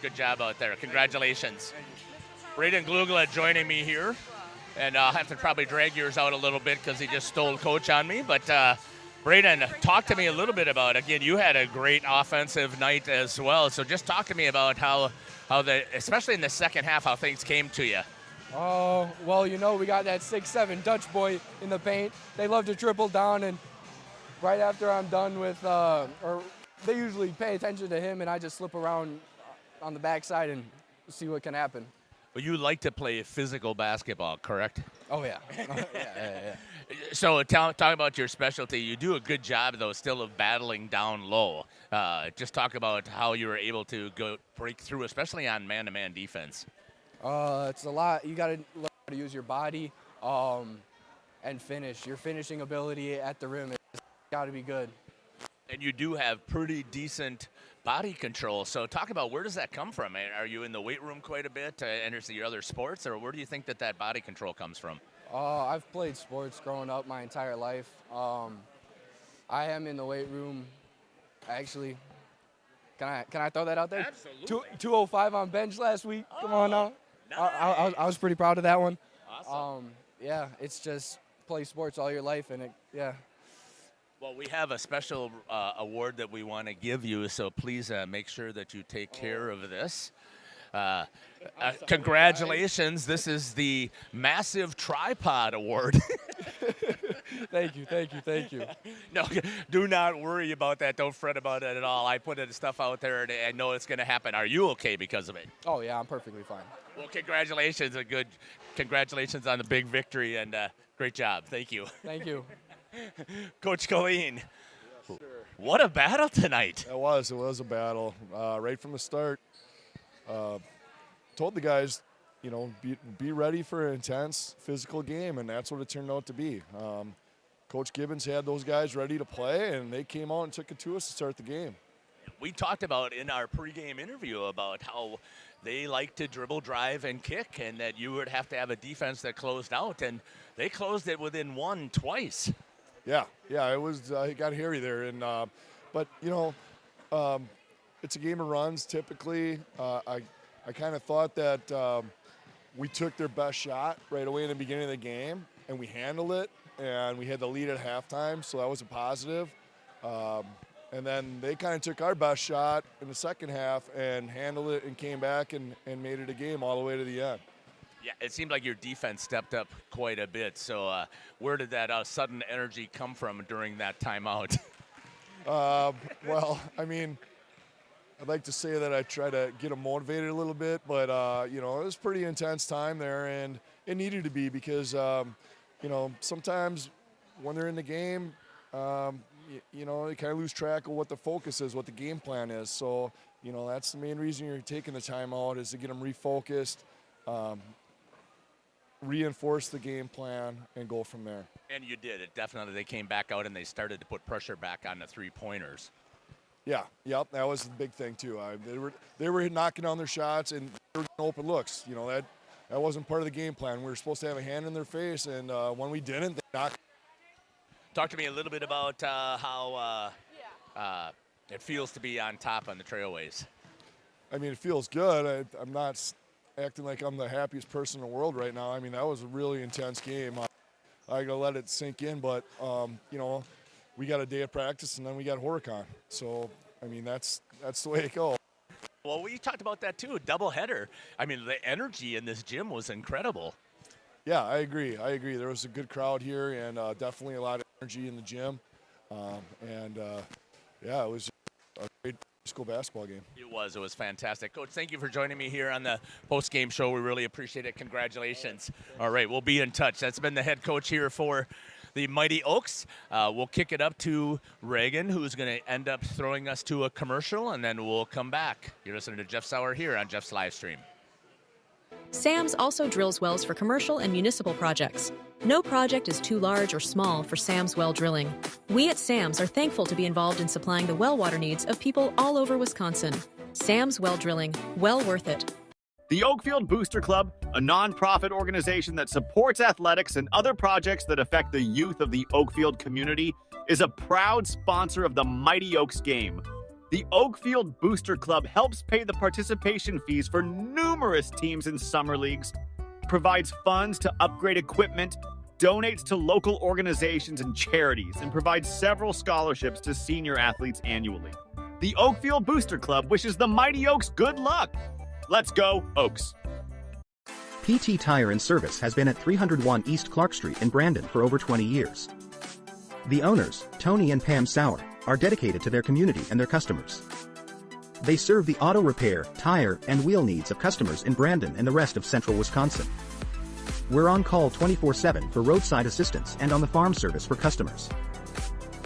Good job out there. Congratulations. Braden Glugla joining me here. And I'll have to probably drag yours out a little bit because he just stole coach on me. But Braden, talk to me a little bit about, again, you had a great offensive night as well. So just talk to me about how especially in the second half, how things came to you. Oh, well, you know, we got that 6'7" Dutch boy in the paint. They love to triple down, and right after I'm done with, or they usually pay attention to him, and I just slip around on the backside and see what can happen. Well, you like to play physical basketball, correct? Oh, yeah. Yeah. So talk about your specialty. You do a good job, though, still of battling down low. Just talk about how you were able to break through, especially on man-to-man defense. It's a lot. You got to learn how to use your body and finish. Your finishing ability at the rim has got to be good. And you do have pretty decent body control. So talk about, where does that come from? Are you in the weight room quite a bit to enter your other sports, or where do you think that body control comes from? I've played sports growing up my entire life. I am in the weight room. Actually, can I throw that out there? Absolutely. 205 on bench last week. Come on now. Nice. I was pretty proud of that one. Awesome. Yeah, it's just play sports all your life, and yeah. Well, we have a special award that we want to give you, so please make sure that you take care of this. Congratulations. This is the Massive Tripod Award. Thank you. No, do not worry about that. Don't fret about it at all. I put stuff out there, and I know it's going to happen. Are you okay because of it? Oh, yeah, I'm perfectly fine. Well, congratulations on the big victory, and great job. Thank you. Thank you. Coach Colleen, what a battle tonight. It was a battle right from the start. Told the guys, be ready for an intense physical game, and that's what it turned out to be. Coach Gibbons had those guys ready to play, and they came out and took it to us to start the game. We talked about in our pregame interview about how they like to dribble, drive, and kick, and that you would have to have a defense that closed out, and they closed it within one twice. Yeah, it got hairy there, and but it's a game of runs. Typically, I kind of thought that we took their best shot right away in the beginning of the game, and we handled it, and we had the lead at halftime, so that was a positive. And then they kind of took our best shot in the second half and handled it and came back and made it a game all the way to the end. Yeah, it seemed like your defense stepped up quite a bit. So where did that sudden energy come from during that timeout? Well, I mean, I'd like to say that I try to get them motivated a little bit, but, it was a pretty intense time there, and it needed to be because, sometimes when they're in the game, you kind of lose track of what the focus is, what the game plan is. So, that's the main reason you're taking the timeout is to get them refocused, reinforce the game plan, and go from there. And you did it. Definitely, they came back out and they started to put pressure back on the three-pointers. Yeah, yep, that was the big thing too. They were knocking down their shots and they were getting open looks. That wasn't part of the game plan. We were supposed to have a hand in their face, and when we didn't, they knocked. Talk to me a little bit about how it feels to be on top on the Trailways. I mean, it feels good. I'm not acting like I'm the happiest person in the world right now. I mean, that was a really intense game. I got to let it sink in, but, we got a day of practice, and then we got Horicon. So, I mean, that's the way it goes. Well, we talked about that, too, doubleheader. I mean, the energy in this gym was incredible. Yeah, I agree. There was a good crowd here and definitely a lot of energy in the gym. It was a great school basketball game. It was fantastic. Coach, thank you for joining me here on the post-game show. We really appreciate it. Congratulations. All right, we'll be in touch. That's been the head coach here for the Mighty Oaks. We'll kick it up to Reagan, who's going to end up throwing us to a commercial, and then we'll come back. You're listening to Jeff Sauer here on Jeff's live stream. SAMS also drills wells for commercial and municipal projects. No project is too large or small for SAMS well drilling. We at SAMS are thankful to be involved in supplying the well water needs of people all over Wisconsin. SAMS well drilling, well worth it. The Oakfield Booster Club, a nonprofit organization that supports athletics and other projects that affect the youth of the Oakfield community, is a proud sponsor of the Mighty Oaks game. The Oakfield Booster Club helps pay the participation fees for numerous teams in summer leagues, provides funds to upgrade equipment, donates to local organizations and charities, and provides several scholarships to senior athletes annually. The Oakfield Booster Club wishes the Mighty Oaks good luck. Let's go, Oaks. PT Tire and Service has been at 301 East Clark Street in Brandon for over 20 years. The owners, Tony and Pam Sauer, are dedicated to their community and their customers. They serve the auto repair, tire, and wheel needs of customers in Brandon and the rest of central Wisconsin. We're on call 24/7 for roadside assistance and on the farm service for customers.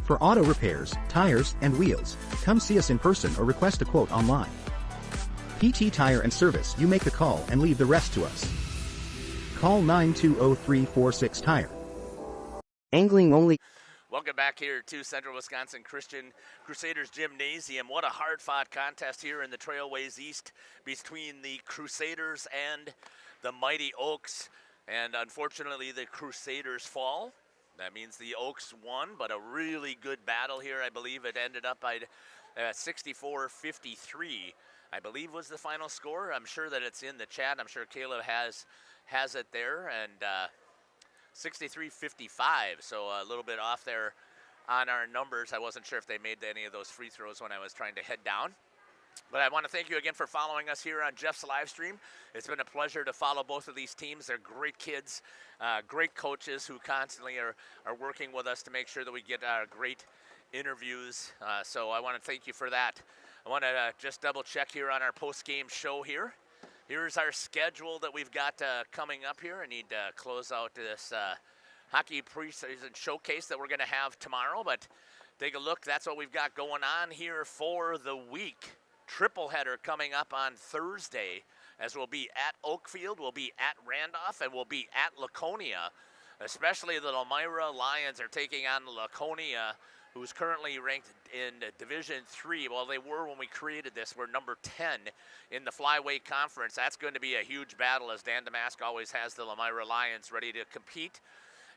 For auto repairs, tires, and wheels, come see us in person or request a quote online. PT Tire and Service, you make the call and leave the rest to us. Call 920-346-TIRE. Angling only. Welcome back here to Central Wisconsin Christian Crusaders Gymnasium. What a hard-fought contest here in the Trailways East between the Crusaders and the Mighty Oaks. And unfortunately, the Crusaders fall. That means the Oaks won, but a really good battle here. I believe it ended up by 64-53. I believe was the final score. I'm sure that it's in the chat. I'm sure Caleb has it there. And 63-55, so a little bit off there on our numbers. I wasn't sure if they made any of those free throws when I was trying to head down. But I want to thank you again for following us here on Jeff's live stream. It's been a pleasure to follow both of these teams. They're great kids, great coaches who constantly are working with us to make sure that we get great interviews. So I want to thank you for that. I want to just double check here on our post-game show here. Here's our schedule that we've got coming up here. I need to close out this hockey preseason showcase that we're going to have tomorrow. But take a look. That's what we've got going on here for the week. Triple header coming up on Thursday, as we'll be at Oakfield, we'll be at Randolph, and we'll be at Laconia. Especially the Elmira Lions are taking on Laconia, who's currently ranked in Division III. Well, they were when we created this. We're number 10 in the Flyweight Conference. That's going to be a huge battle, as Dan Damask always has the Elmira Lions ready to compete.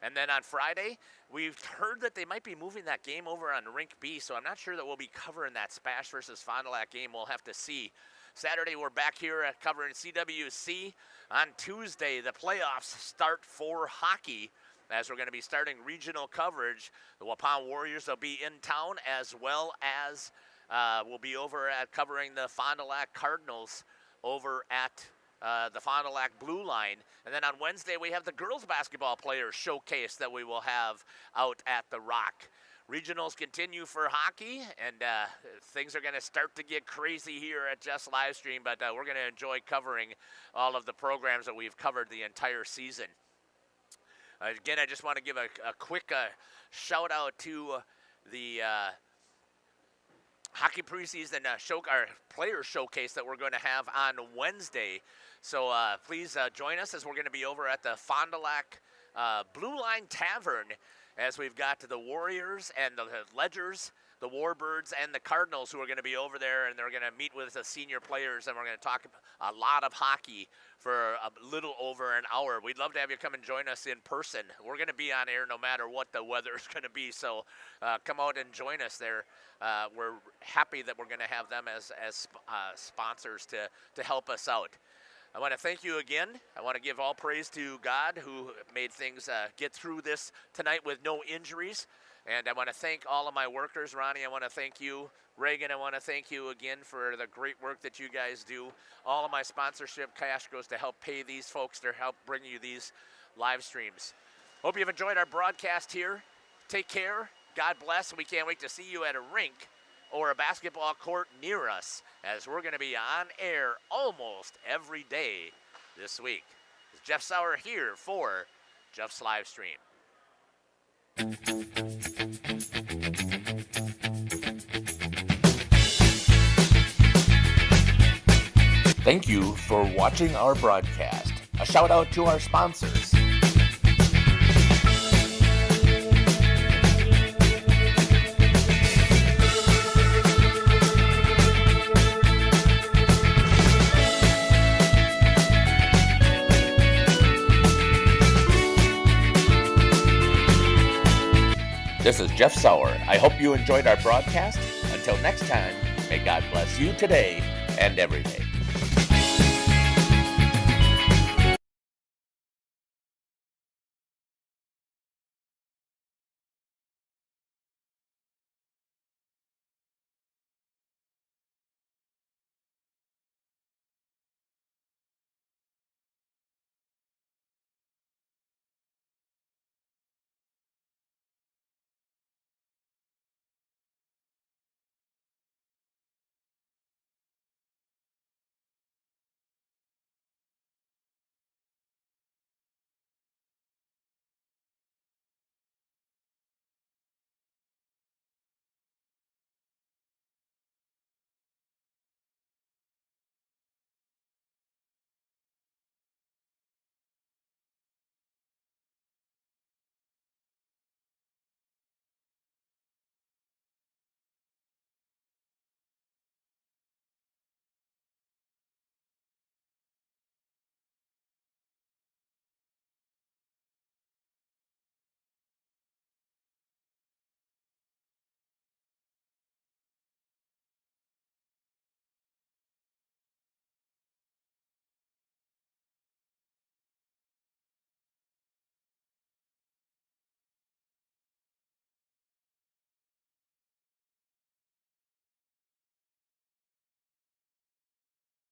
And then on Friday, we've heard that they might be moving that game over on Rink B, so I'm not sure that we'll be covering that Spash versus Fond du Lac game. We'll have to see. Saturday, we're back here at covering CWC. On Tuesday, the playoffs start for hockey, as we're going to be starting regional coverage. The Waupun Warriors will be in town, as well as we'll be over at covering the Fond du Lac Cardinals over at the Fond du Lac Blue Line. And then on Wednesday, we have the girls basketball players showcase that we will have out at the Rock. Regionals continue for hockey, and things are going to start to get crazy here at Just Livestream, but we're going to enjoy covering all of the programs that we've covered the entire season. Again, I just want to give a quick shout out to the hockey preseason our player showcase that we're going to have on Wednesday. So please join us, as we're going to be over at the Fond du Lac Blue Line Tavern, as we've got the Warriors and the Ledgers, the Warbirds, and the Cardinals, who are going to be over there, and they're going to meet with the senior players, and we're going to talk a lot of hockey for a little over an hour. We'd love to have you come and join us in person. We're going to be on air no matter what the weather is going to be, so come out and join us there. We're happy that we're going to have them as sponsors to help us out. I want to thank you again. I want to give all praise to God, who made things get through this tonight with no injuries. And I want to thank all of my workers. Ronnie, I want to thank you. Reagan, I want to thank you again for the great work that you guys do. All of my sponsorship cash goes to help pay these folks to help bring you these live streams. Hope you've enjoyed our broadcast here. Take care. God bless. We can't wait to see you at a rink or a basketball court near us, as we're going to be on air almost every day this week. It's Jeff Sauer here for Jeff's Live Stream. Thank you for watching our broadcast. A shout out to our sponsors. This is Jeff Sauer. I hope you enjoyed our broadcast. Until next time, may God bless you today and every day.